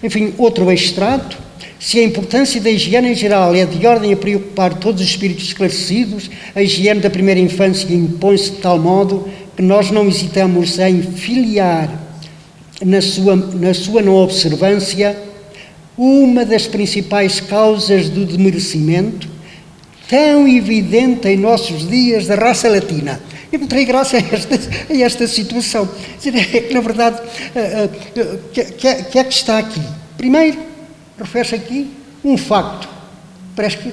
Enfim, outro extrato. Se a importância da higiene em geral é de ordem a preocupar todos os espíritos esclarecidos, a higiene da primeira infância impõe-se de tal modo que nós não hesitamos em filiar na sua não observância uma das principais causas do desmerecimento, tão evidente em nossos dias, da raça latina. Eu encontrei graça a esta situação. É que, na verdade, que é que está aqui? Primeiro, refere-se aqui um facto, parece que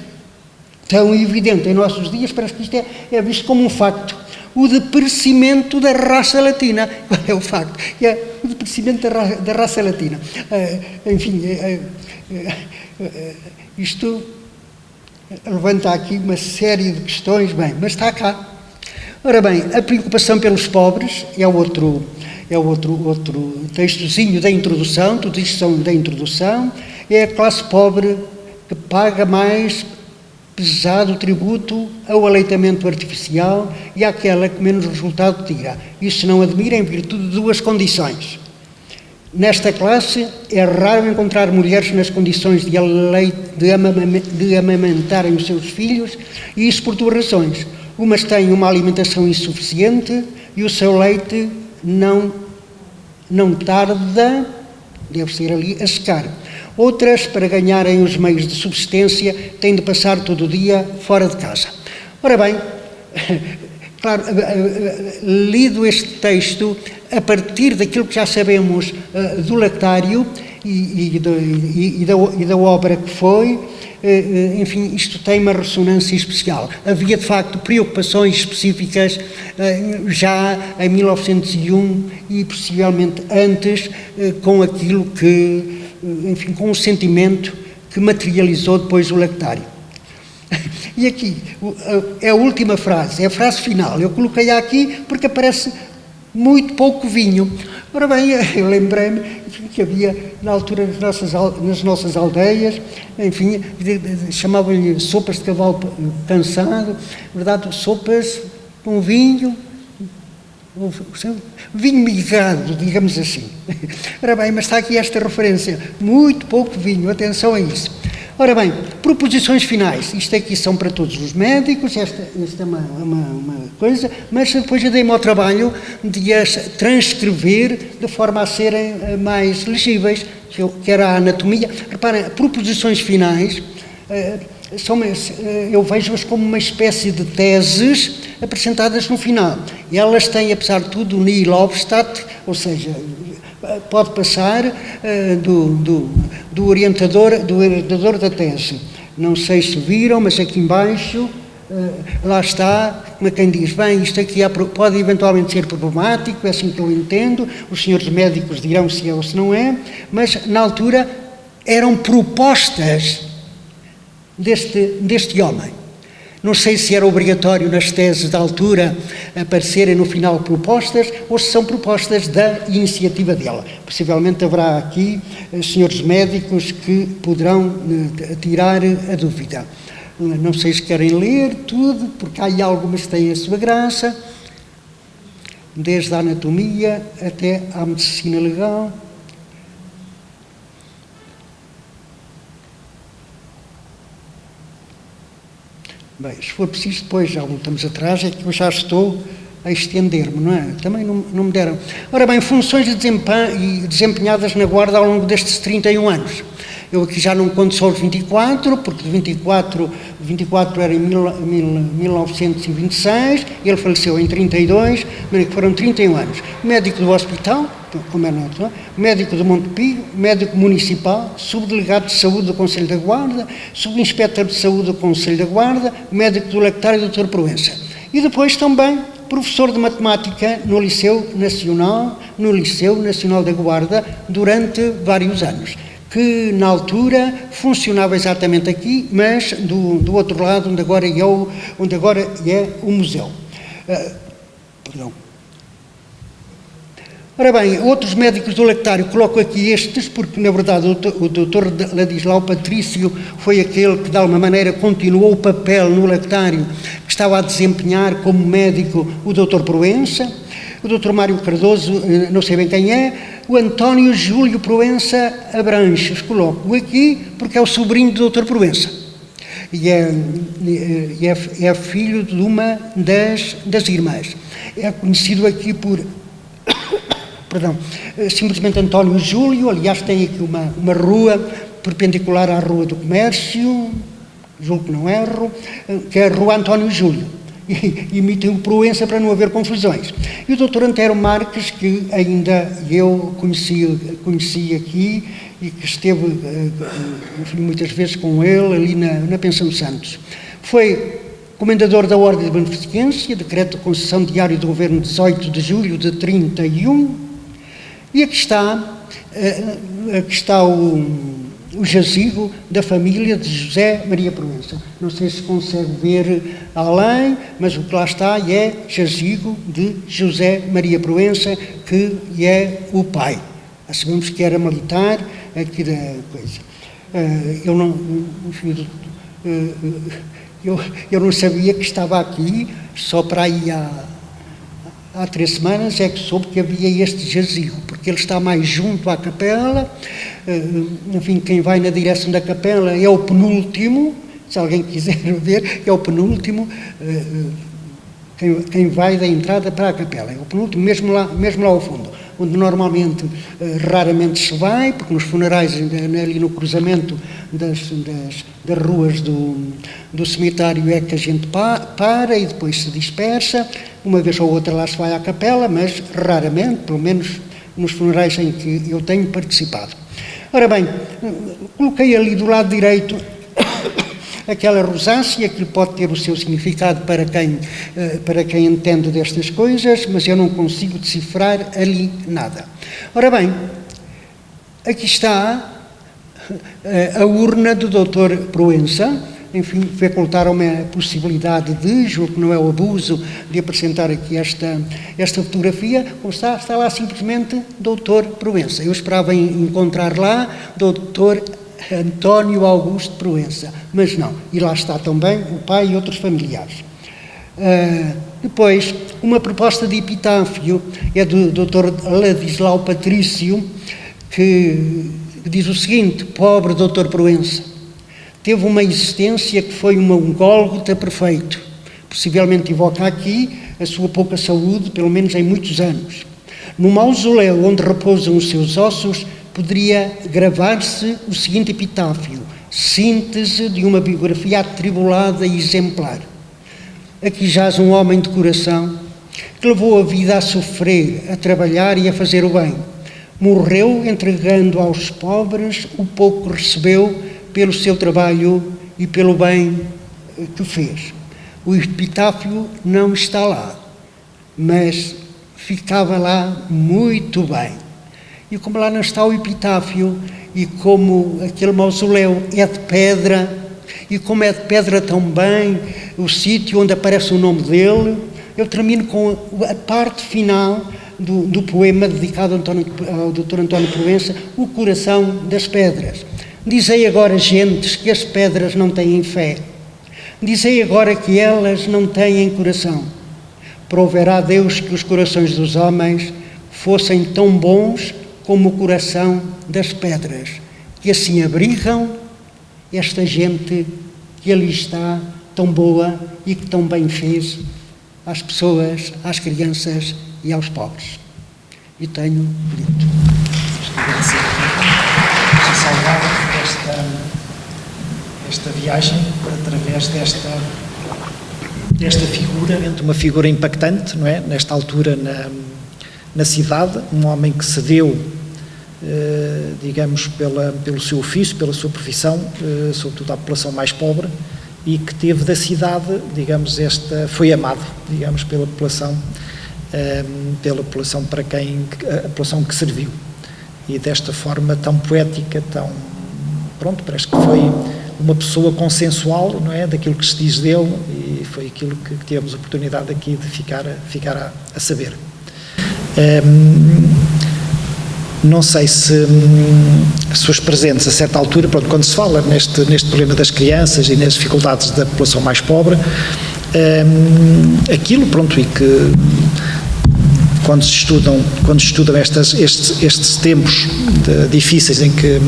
tão evidente em nossos dias, parece que isto é visto como um facto. o depreciamento da raça latina. Qual é o facto? É o depreciamento da raça latina. Enfim, isto levanta aqui uma série de questões, bem, mas está cá. Ora bem, a preocupação pelos pobres é outro textozinho da introdução, tudo isto são da introdução, é a classe pobre que paga mais pesado tributo ao aleitamento artificial e àquela que menos resultado tira. Isso não admira em virtude de duas condições. Nesta classe é raro encontrar mulheres nas condições de amamentarem os seus filhos, e isso por duas razões. Umas têm uma alimentação insuficiente e o seu leite não tarda, deve ser ali, a secar. Outras, para ganharem os meios de subsistência, têm de passar todo o dia fora de casa. Ora bem, claro, lido este texto a partir daquilo que já sabemos do Lactário e da obra que foi, enfim, isto tem uma ressonância especial. Havia, de facto, preocupações específicas já em 1901 e possivelmente antes com aquilo que, enfim, com o sentimento que materializou depois o Lactário. E aqui, é a última frase, é a frase final. Eu coloquei-a aqui porque aparece muito pouco vinho. Ora bem, eu lembrei-me que havia, na altura, nas nossas aldeias, enfim, chamavam-lhe sopas de cavalo cansado, verdade, sopas com vinho migado, digamos assim. Ora bem, mas está aqui esta referência, muito pouco vinho, atenção a isso. Ora bem, proposições finais, isto aqui são para todos os médicos, esta é uma coisa, mas depois eu dei-me ao trabalho de as transcrever de forma a serem mais legíveis, que era a anatomia. Reparem, proposições finais, eu vejo-as como uma espécie de teses apresentadas no final. E elas têm, apesar de tudo, o nihil obstat, ou seja, pode passar do orientador da tese. Não sei se viram, mas aqui embaixo, lá está, como quem diz, bem, isto aqui pode eventualmente ser problemático, é assim que eu entendo, os senhores médicos dirão se é ou se não é, mas na altura eram propostas deste homem. Não sei se era obrigatório nas teses da altura aparecerem no final propostas ou se são propostas da iniciativa dela. Possivelmente haverá aqui senhores médicos que poderão tirar a dúvida. Não sei se querem ler tudo, porque há aí algumas que têm a sua graça, desde a anatomia até à medicina legal. Bem, se for preciso, depois já voltamos atrás, é que eu já estou a estender-me, não é? Também não me deram. Ora bem, funções desempenhadas na Guarda ao longo destes 31 anos. Eu aqui já não conto só os 24, porque 24 era em 1926, ele faleceu em 32, mas foram 31 anos. Médico do hospital, como é natural, médico do Montepio, médico municipal, subdelegado de saúde do Conselho da Guarda, subinspetor de saúde do Conselho da Guarda, médico do Lactário, Dr. Proença. E depois também professor de matemática no Liceu Nacional da Guarda durante vários anos, que na altura funcionava exatamente aqui, mas do outro lado, onde agora é o museu. Perdão. Ora bem, outros médicos do Lactário, coloco aqui estes, porque na verdade o doutor Ladislau Patrício foi aquele que de alguma maneira continuou o papel no Lactário que estava a desempenhar como médico o doutor Proença, o doutor Mário Cardoso, não sei bem quem é, o António Júlio Proença Abranches, coloco aqui porque é o sobrinho do doutor Proença e é filho de uma das irmãs. É conhecido aqui por simplesmente António Júlio. Aliás, tem aqui uma rua perpendicular à Rua do Comércio, julgo que não erro, que é a Rua António Júlio, e imitem o Proença para não haver confusões. E o Dr. Antero Marques, que ainda eu conheci aqui e que esteve, enfim, muitas vezes com ele ali na Pensão Santos. Foi Comendador da Ordem de Beneficência, decreto de concessão diário do Governo 18 de julho de 31. E aqui está o jazigo da família de José Maria Proença. Não sei se consegue ver além, mas o que lá está é jazigo de José Maria Proença, que é o pai. Sabemos que era militar aqui da coisa. Eu não sabia que estava aqui, só para aí há 3 semanas é que soube que havia este jazigo, porque ele está mais junto à capela. Enfim, quem vai na direção da capela é o penúltimo, se alguém quiser ver, é o penúltimo, quem vai da entrada para a capela, é o penúltimo, mesmo lá ao fundo, onde normalmente raramente se vai, porque nos funerais, ali no cruzamento das ruas do cemitério, é que a gente para e depois se dispersa. Uma vez ou outra lá se vai à capela, mas raramente, pelo menos nos funerais em que eu tenho participado. Ora bem, coloquei ali do lado direito aquela rosácea, que pode ter o seu significado para quem entende destas coisas, mas eu não consigo decifrar ali nada. Ora bem, aqui está a urna do Dr. Proença. Enfim, facultaram-me a possibilidade de, julgo que não é o abuso, de apresentar aqui esta fotografia. Como está lá simplesmente Dr. Proença. Eu esperava encontrar lá Dr. António Augusto Proença, mas não. E lá está também o pai e outros familiares. Depois, uma proposta de epitáfio é do Dr. Ladislau Patrício, que diz o seguinte: pobre Dr. Proença, teve uma existência que foi um Gólgota perfeito. Possivelmente evoca aqui a sua pouca saúde, pelo menos em muitos anos. No mausoléu onde repousam os seus ossos, poderia gravar-se o seguinte epitáfio: síntese de uma biografia atribulada e exemplar. Aqui jaz um homem de coração que levou a vida a sofrer, a trabalhar e a fazer o bem. Morreu entregando aos pobres o pouco que recebeu pelo seu trabalho e pelo bem que fez. O epitáfio não está lá, mas ficava lá muito bem. E como lá não está o epitáfio, e como aquele mausoléu é de pedra, e como é de pedra também o sítio onde aparece o nome dele, eu termino com a parte final do poema dedicado ao Dr. António Proença, O Coração das Pedras. Dizei agora, gentes, que as pedras não têm fé. Dizei agora que elas não têm coração. Proverá Deus que os corações dos homens fossem tão bons como o coração das pedras, que assim abrigam esta gente que ali está, tão boa e que tão bem fez às pessoas, às crianças e aos pobres. E tenho dito. Esta viagem através desta figura, uma figura impactante, não é? Nesta altura na cidade, um homem que se deu, digamos, pelo seu ofício, pela sua profissão, sobretudo à população mais pobre, e que teve da cidade, digamos, foi amado, digamos, pela população para a população que serviu. E desta forma tão poética, parece que foi uma pessoa consensual, não é, daquilo que se diz dele, e foi aquilo que tivemos a oportunidade aqui de ficar a saber. Não sei se os presentes, a certa altura, quando se fala neste problema das crianças e nas dificuldades da população mais pobre, aquilo, e que quando se estudam estes tempos difíceis em que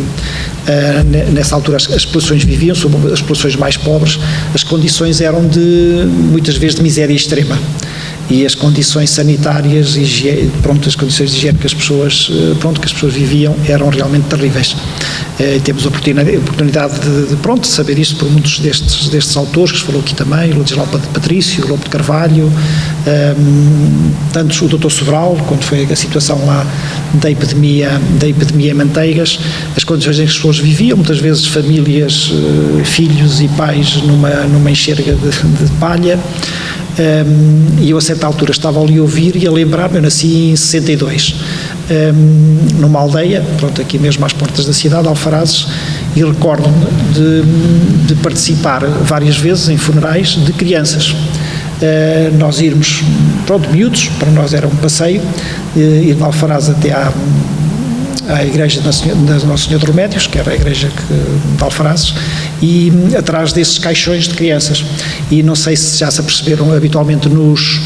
nessa altura as populações viviam, sobre as populações mais pobres, as condições eram muitas vezes de miséria extrema. e as condições sanitárias, as condições higiênicas que as pessoas viviam eram realmente terríveis. Temos a oportunidade de saber isso por muitos destes autores que se falou aqui também, o Ladislau Patrício, o Lobo de Carvalho, tanto o Dr. Sobral, quando foi a situação lá da epidemia em Manteigas, as condições em que as pessoas viviam, muitas vezes famílias, filhos e pais numa enxerga de palha. E eu a certa altura estava ali a ouvir e a lembrar-me, eu nasci em 62, numa aldeia, aqui mesmo às portas da cidade, Alfarazes, e recordo-me de participar várias vezes em funerais de crianças. Nós irmos, miúdos, para nós era um passeio, ir de Alfarazes até à igreja da Nossa Senhora de Remédios, que era a igreja de Alfarazes, e atrás desses caixões de crianças. E não sei se já se aperceberam, habitualmente nos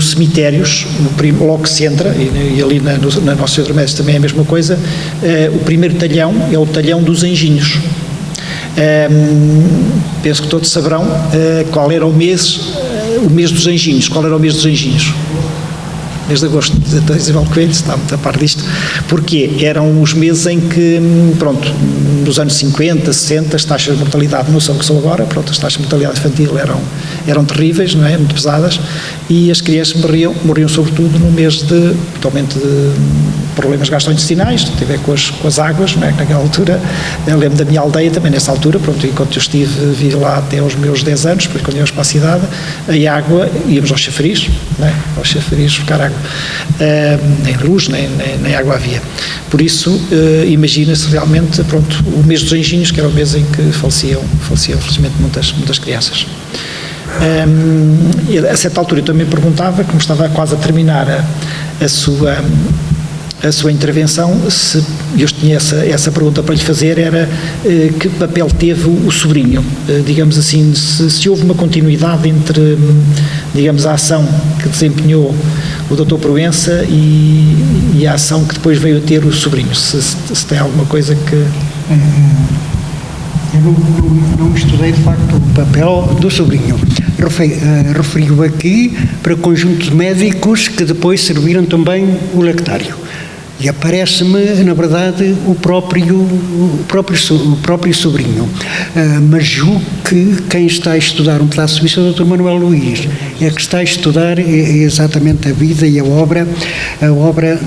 cemitérios, logo que se entra, e ali na Nossa Senhora de Remédios também é a mesma coisa, o primeiro talhão é o talhão dos anjinhos. Penso que todos saberão qual era o mês dos anjinhos. Qual era o mês dos anjinhos? Mês de agosto, a Isabel Coelho está muito a par disto, porque eram os meses em que, nos anos 50, 60, as taxas de mortalidade não são o que são agora, as taxas de mortalidade infantil eram terríveis, não é? Muito pesadas, e as crianças morriam sobretudo no mês totalmente de problemas gastrointestinais, tem a ver com as águas, não é? Naquela altura, eu lembro da minha aldeia também nessa altura, enquanto eu vi lá até aos meus 10 anos, depois quando íamos para a cidade, a água, íamos aos chafariz, não é? Aos chafariz buscar água. Nem luz, nem água havia. Por isso, imagina-se realmente, o mês dos anjinhos, que era o mês em que faleciam infelizmente muitas crianças. A certa altura eu também perguntava, como estava quase a terminar a sua intervenção, se eu tinha essa pergunta para lhe fazer, era que papel teve o sobrinho, digamos assim, se houve uma continuidade entre, digamos, a ação que desempenhou o Dr. Proença e a ação que depois veio a ter o sobrinho, se tem alguma coisa que... Eu não estudei de facto o papel do sobrinho. Referiu aqui para conjunto de médicos que depois serviram também o lactário. E aparece-me, na verdade, o próprio sobrinho. Mas julgo que quem está a estudar um pedaço disso é o Dr. Manuel Luís. É que está a estudar exatamente a vida e a obra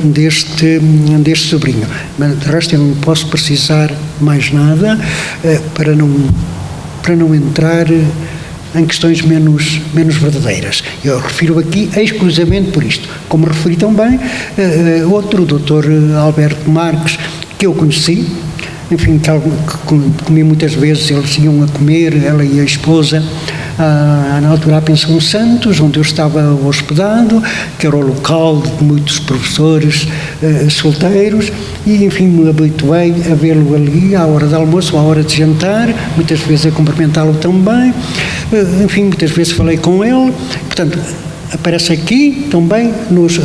deste sobrinho. Mas, de resto, eu não posso precisar mais nada para não entrar em questões menos verdadeiras. Eu refiro aqui exclusivamente por isto. Como referi também outro, o Dr. Alberto Marques, que eu conheci, enfim, que comi muitas vezes, eles iam a comer, ela e a esposa, na altura à Pensão Santos, onde eu estava hospedado, que era o local de muitos professores solteiros, e enfim me habituei a vê-lo ali à hora de almoço, à hora de jantar, muitas vezes a cumprimentá-lo também, enfim, muitas vezes falei com ele, portanto, aparece aqui também nos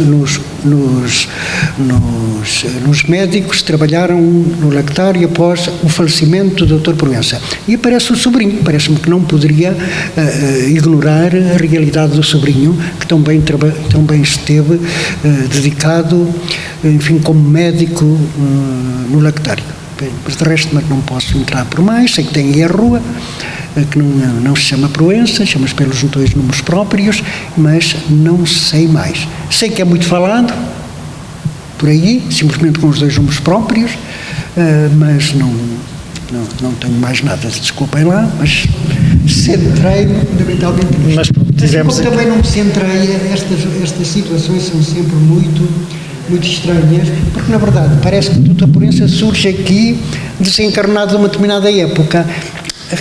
médicos que trabalharam no lactário após o falecimento do Dr. Proença. E aparece o sobrinho, parece-me que não poderia ignorar a realidade do sobrinho, que também esteve dedicado, enfim, como médico no lactário. Mas de resto, mas não posso entrar por mais, sei que tem aí a rua, que não se chama Proença, chama-se pelos dois números próprios, mas não sei mais. Sei que é muito falado por aí, simplesmente com os dois números próprios, mas não tenho mais nada, desculpem lá, mas centrei-me fundamentalmente nisto. Mas como também não me centrei, estas situações são sempre muito estranhas, porque na verdade parece que o Dr. Proença surge aqui desencarnado de uma determinada época.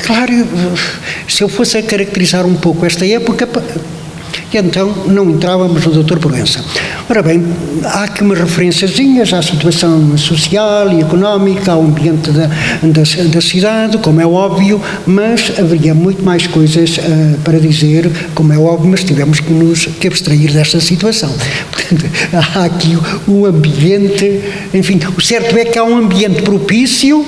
Claro, se eu fosse a caracterizar um pouco esta época, então não entrávamos no Dr. Proença. Ora bem, há aqui umas referenciazinhas à situação social e económica, ao ambiente da cidade, como é óbvio, mas haveria muito mais coisas para dizer, como é óbvio, mas tivemos que abstrair desta situação. Portanto, há aqui um ambiente, enfim, o certo é que há um ambiente propício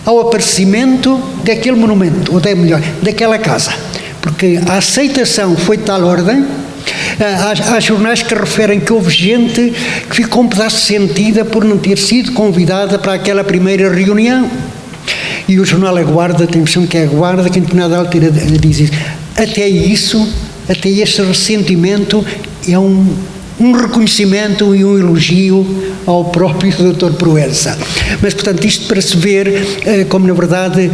ao aparecimento daquele monumento, ou melhor, daquela casa. Porque a aceitação foi de tal ordem Há jornais que referem que houve gente que ficou um pedaço sentida por não ter sido convidada para aquela primeira reunião. E o jornal A Guarda, tem a impressão que é a Guarda, que em determinada altura diz isso. Até isso, até esse ressentimento é um reconhecimento e um elogio ao próprio Dr. Proença. Mas, portanto, isto para se ver como, na verdade,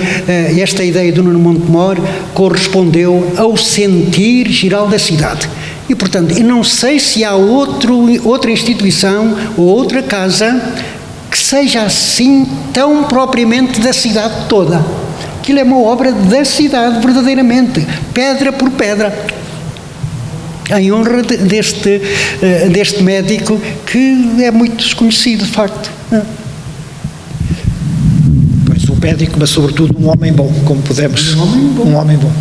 esta ideia do Nuno Montemor correspondeu ao sentir geral da cidade. E, portanto, eu não sei se há outra instituição ou outra casa que seja assim tão propriamente da cidade toda. Aquilo é uma obra da cidade, verdadeiramente, pedra por pedra, em honra deste médico que é muito desconhecido, de facto. Pois, um médico, mas sobretudo um homem bom, como podemos. Um homem bom.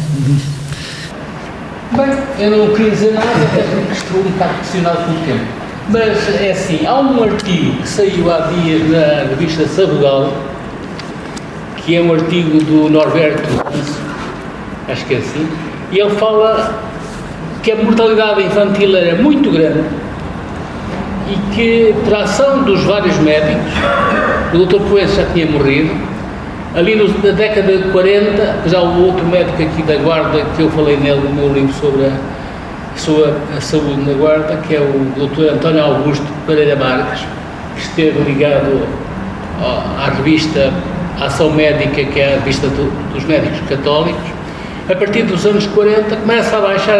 Bem, eu não queria dizer nada, até porque estou um bocado pressionado pelo tempo. Mas é assim, há um artigo que saiu há dias na revista Sabugal, que é um artigo do Norberto, acho que é assim, e ele fala que a mortalidade infantil era muito grande e que, por ação dos vários médicos, o Dr. Proença já tinha morrido, ali na década de 40, já houve outro médico aqui da Guarda, que eu falei nele no meu livro sobre a saúde na Guarda, que é o Dr. António Augusto Pereira Marques, que esteve ligado à revista Ação Médica, que é a revista dos médicos católicos. A partir dos anos 40 começa a baixar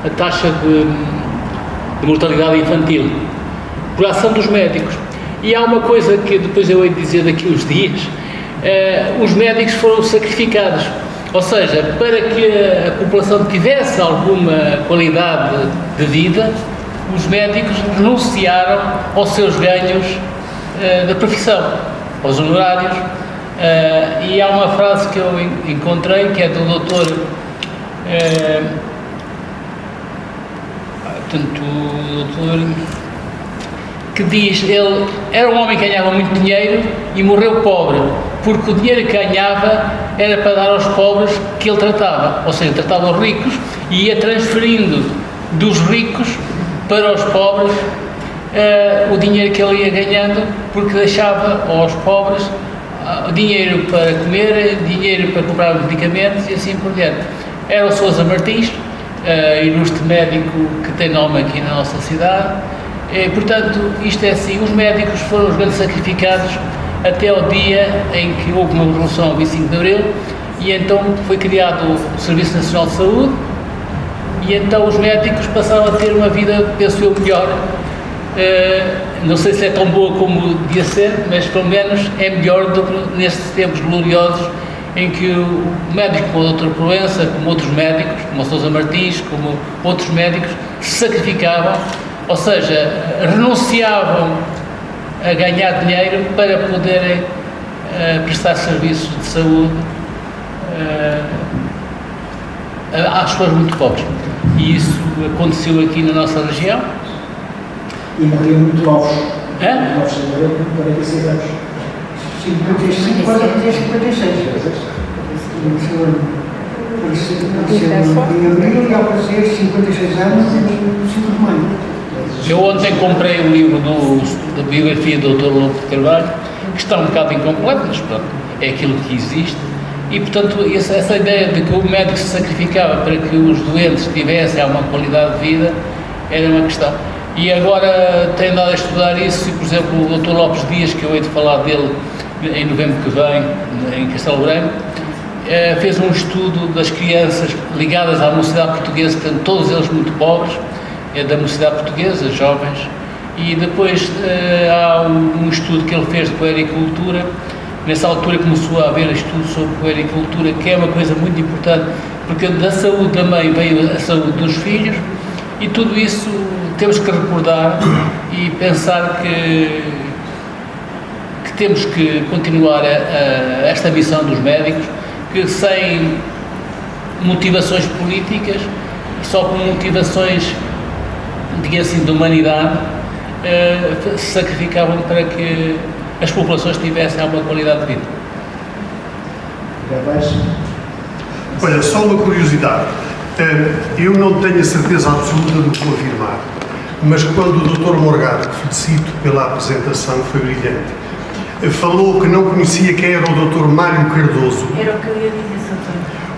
a taxa de mortalidade infantil, por ação dos médicos. E há uma coisa que depois eu hei de dizer daqui a uns dias, os médicos foram sacrificados. Ou seja, para que a população tivesse alguma qualidade de vida, os médicos renunciaram aos seus ganhos da profissão, aos honorários. E há uma frase que eu encontrei, que é do doutor, que diz, ele era um homem que ganhava muito dinheiro e morreu pobre, porque o dinheiro que ganhava era para dar aos pobres que ele tratava, ou seja, tratava os ricos e ia transferindo dos ricos para os pobres o dinheiro que ele ia ganhando, porque deixava aos pobres dinheiro para comer, dinheiro para comprar medicamentos e assim por diante. Era o Sousa Martins, ilustre médico que tem nome aqui na nossa cidade. Portanto, isto é assim, os médicos foram os grandes sacrificados até ao dia em que houve uma revolução, 25 de Abril, e então foi criado o Serviço Nacional de Saúde, e então os médicos passaram a ter uma vida, penso eu, melhor. Não sei se é tão boa como devia ser, mas pelo menos é melhor do que nestes tempos gloriosos em que o médico como o Dr. Proença, como outros médicos, como o Sousa Martins, como outros médicos, se sacrificavam, ou seja, renunciavam a ganhar dinheiro para poderem prestar serviços de saúde às pessoas muito pobres. E isso aconteceu aqui na nossa região. E morriam muito novos. Hã? Morreram com 46 anos. 55, 56. Em abril, e ao fazer 56 anos, no 5 de maio. Eu ontem comprei o livro da biografia do Dr. Lobo de Carvalho, que está um bocado incompleto, mas pronto, é aquilo que existe. E, portanto, essa ideia de que o médico se sacrificava para que os doentes tivessem alguma qualidade de vida era uma questão. E agora tenho andado a estudar isso e, por exemplo, o Dr. Lopes Dias, que eu hei de falar dele em novembro que vem, em Castelo Branco, fez um estudo das crianças ligadas à mocidade portuguesa, que todos eles muito pobres, da mocidade portuguesa, jovens, e depois há um estudo que ele fez de puericultura. Nessa altura começou a haver estudos sobre puericultura, que é uma coisa muito importante, porque da saúde da mãe veio a saúde dos filhos, e tudo isso temos que recordar e pensar que temos que continuar esta missão dos médicos, que sem motivações políticas, só com motivações, digamos assim, de humanidade, se sacrificavam para que as populações tivessem alguma qualidade de vida. Olha, só uma curiosidade. Eu não tenho a certeza absoluta do que vou afirmar, mas quando o Dr. Morgado, que felicito pela apresentação, foi brilhante, falou que não conhecia quem era o Dr. Mário Cardoso. Era o que eu ia dizer, Sr.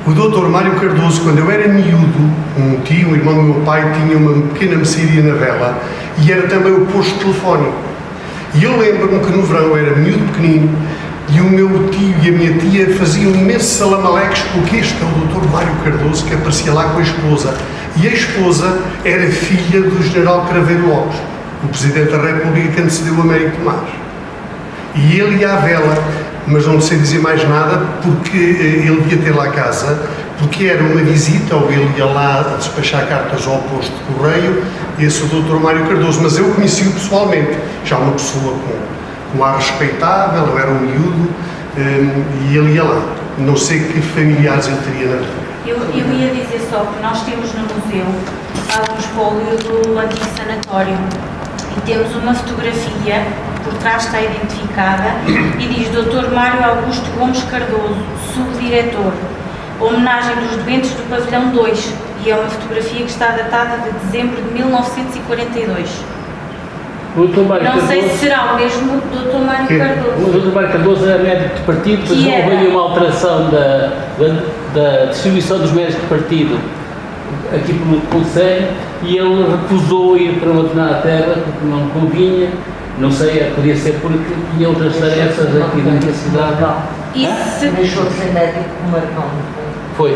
O Dr. Mário Cardoso, quando eu era miúdo, um tio, um irmão do meu pai, tinha uma pequena mercearia na Vela e era também o posto telefónico. E eu lembro-me que no verão eu era miúdo pequenino e o meu tio e a minha tia faziam imensos salamaleques porque este é o Dr. Mário Cardoso que aparecia lá com a esposa. E a esposa era filha do General Craveiro Lopes, o Presidente da República que antecedeu o Américo Tomás. E ele ia à Vela, mas não sei dizer mais nada porque ele devia ter lá casa, porque era uma visita, ou ele ia lá a despachar cartas ao posto de correio, esse o Dr. Mário Cardoso, mas eu conheci-o pessoalmente, já uma pessoa com um ar respeitável, eu era um miúdo, e ele ia lá. Não sei que familiares ele teria na vida. Eu ia dizer só que nós temos no museu algum espólio do antigo sanatório e temos uma fotografia, por trás está identificada, e diz Dr. Mário Augusto Gomes Cardoso, subdiretor, homenagem dos doentes do pavilhão 2, e é uma fotografia que está datada de dezembro de 1942. Não sei se será o mesmo Dr. Mário Cardoso. O Dr. Mário Cardoso era médico de partido, depois houve ali uma alteração da distribuição dos médicos de partido aqui pelo Conselho e ele recusou ir para uma determinada terra porque não convinha, não sei, podia ser porque tinha outras tarefas aqui dentro da cidade. Deixou de ser médico como irmão. Foi.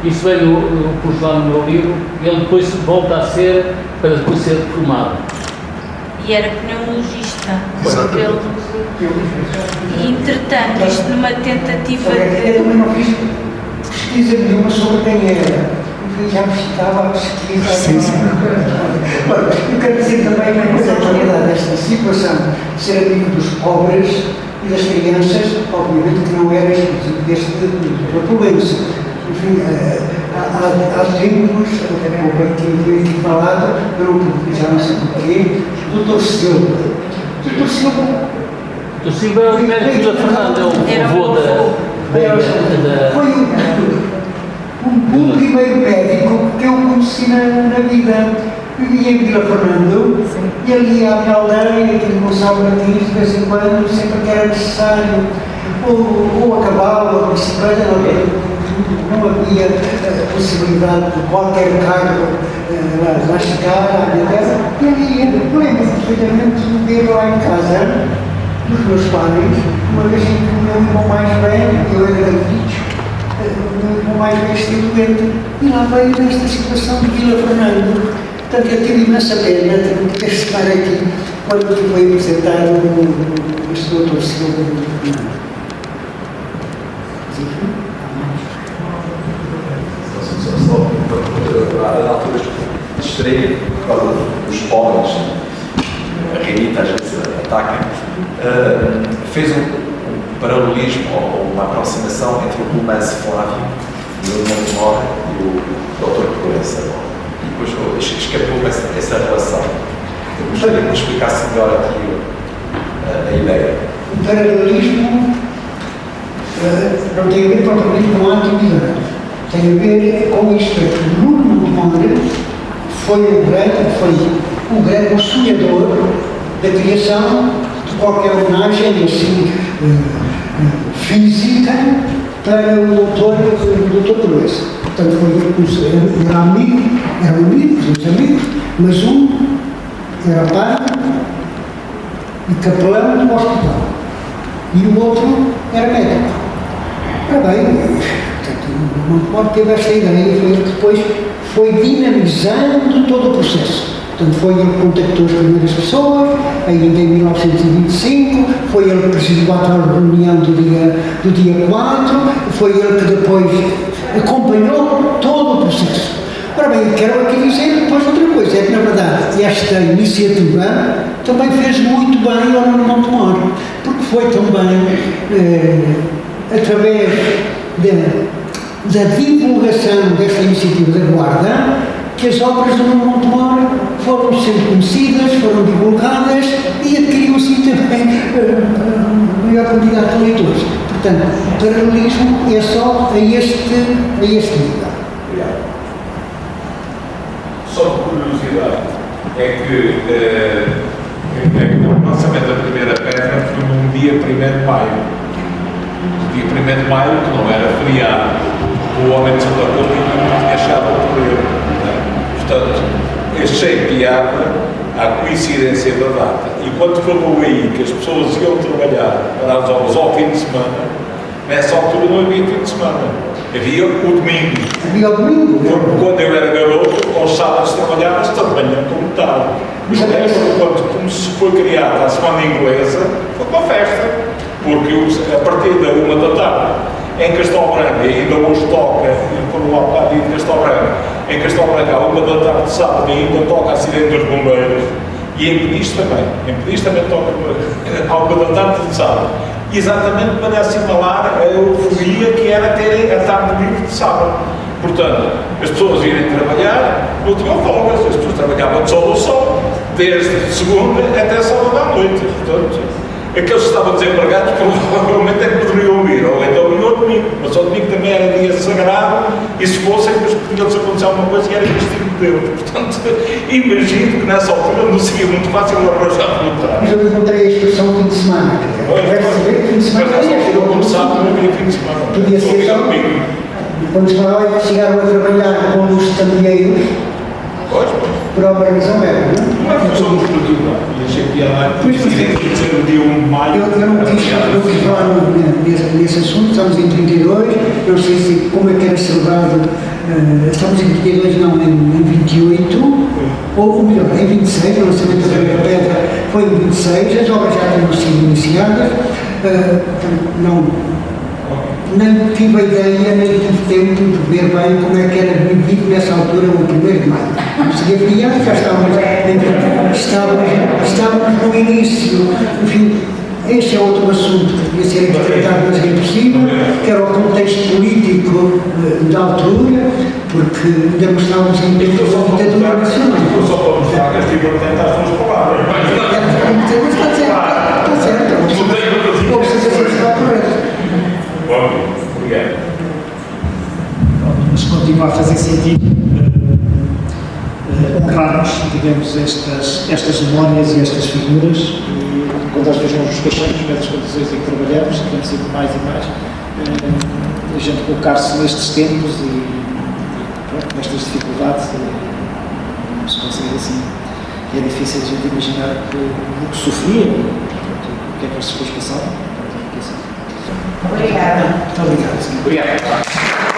Isso veio, eu pus lá no meu livro, e ele depois volta a ser, para depois ser reformado. E era pneumologista. E, entretanto, isto numa tentativa de... Eu também não fiz pesquisa nenhuma sobre quem era. Já me estava a pesquisa. Sim. Eu quero dizer também uma coisa, na realidade, esta situação de ser amigo dos pobres e das crianças, obviamente que não era exclusivo deste problema. Enfim, há tempos, o que foi aqui falado, já não sei porquê, Dr. Silva. Dr. Silva é o médico da Fernanda, é o avô da... Foi um primeiro médico que eu conheci na vida. Vivia em Vila Fernando, e ele ia à minha aldeia, aqui no Gonçalo Martins, de vez em quando, sempre que era necessário, ou a cavalo, ou a bicicleta, não havia possibilidade de qualquer carro lá chegar à minha casa. E ele ia, eu lembro perfeitamente de ver lá em casa, dos meus pais, uma vez em que o meu irmão mais velho, eu era bicho, o meu irmão mais velho esteve doente, e lá veio nesta situação de Vila Fernando. Portanto, eu tive imensa pena de não poder estar aqui quando foi apresentado este doutor Silva. Na altura distraí por causa dos pobres, a Renita às vezes ataca, fez um paralelismo ou uma aproximação entre o romance Flávio e o irmão de Mora e o Dr. Proença. E depois escapou-me essa relação. Eu gostaria que me explicasse melhor aqui a ideia. O paralelismo não tem a ver propriamente com a antiguidade. Tem a ver com isto, que Nuno de Moura foi o grande sonhador da criação de qualquer homenagem assim, física para o doutor Proença. Portanto, foi ele que era amigo, eram amigos, dois amigos, mas um era padre e capelão do hospital e o outro era médico. Ora bem, não pode ter esta ideia, foi ele que depois foi dinamizando todo o processo. Portanto, foi ele que contactou as primeiras pessoas, ainda em 1925, foi ele que presidiu a tal reunião do dia 4, foi ele que depois acompanhou todo o processo. Ora bem, quero aqui dizer depois outra coisa, é que na verdade esta iniciativa também fez muito bem ao Nuno Montemor, porque foi também através da divulgação desta iniciativa da Guarda que as obras do Nuno Montemor foram sendo conhecidas, foram divulgadas e adquiriu assim também maior quantidade de leitores. Portanto, o paralelismo é só a este nível. Obrigado. é que o lançamento da primeira pedra foi num dia 1º de maio. Dia 1º de maio, que não era feriado, o homem de Santa Cruz não tinha chegado ao poder. Portanto, achei piada à coincidência da data. E quando falou aí que as pessoas iam trabalhar para as obras ao fim de semana, nessa altura não havia fim de semana. Havia o domingo. Havia o domingo? Porque quando eu era garoto, aos sábados trabalhava-se também como tarde. Mas quando se foi criada a semana inglesa, foi uma festa. Porque a partir da 1 da tarde, em Castelo Branco, e ainda hoje toca, quando lá para ali de Castelo Branco, em Castelo Branco, à 1 da tarde de sábado, ainda toca a sirene dos bombeiros. E em Peniche também. Em Peniche também toca à 1 da tarde de sábado. Exatamente para assinalar a euforia que era ter a tarde livre de sábado. Portanto, as pessoas irem trabalhar, não tinham folgas, as pessoas trabalhavam de sol ao sol, desde segunda até sábado à noite. Portanto, aqueles que estavam desempregados provavelmente é que poderiam ir, ou então iam ao domingo, mas o domingo também era dia sagrado, e se fossem, depois podia-lhes acontecer alguma coisa e era castigo de Deus. Portanto, imagino que nessa altura não seria muito fácil arranjar voluntários. Mas eu encontrei a expressão fim de semana. Deve saber, fim de semana. Mas nessa altura, como sabe, não havia fim de semana. Podia ser só domingo. Quando se fala que chegaram a trabalhar com os candeeiros, Pois. por alguma razão era, Não é função produtiva. E achei que ia lá, Pois, dizer o dia 1 de maio. eu não quis falar nesse assunto, estamos em 32, eu não sei se como é que era celebrado, estamos em 32, não, em 28, ou melhor, em 26, o lançamento da primeira pedra foi em 26, as obras já tinham sido iniciadas, nem tive a ideia, nem tive tempo de ver bem como é que era vivido nessa altura, o 1º de maio. Não seria feriado, já estávamos no início. Enfim, este é outro assunto que devia ser tratado, mas é impossível, que era o contexto político da altura, porque ainda não estávamos em tempo de ditadura nacional. Só para mostrar que estive atento às tuas palavras. Está certo. Ou seja, está correto. Bom, obrigado. Mas continua a fazer sentido honrarmos, digamos, estas memórias e estas figuras, e quando às vezes não nos queixamos das condições em que trabalhamos, que têm sido mais e mais, a gente colocar-se nestes tempos e pronto, nestas dificuldades, se consegue assim, é difícil a gente imaginar o que sofriam, o que é que as pessoas passaram. Obrigada. Muito obrigado. Obrigado.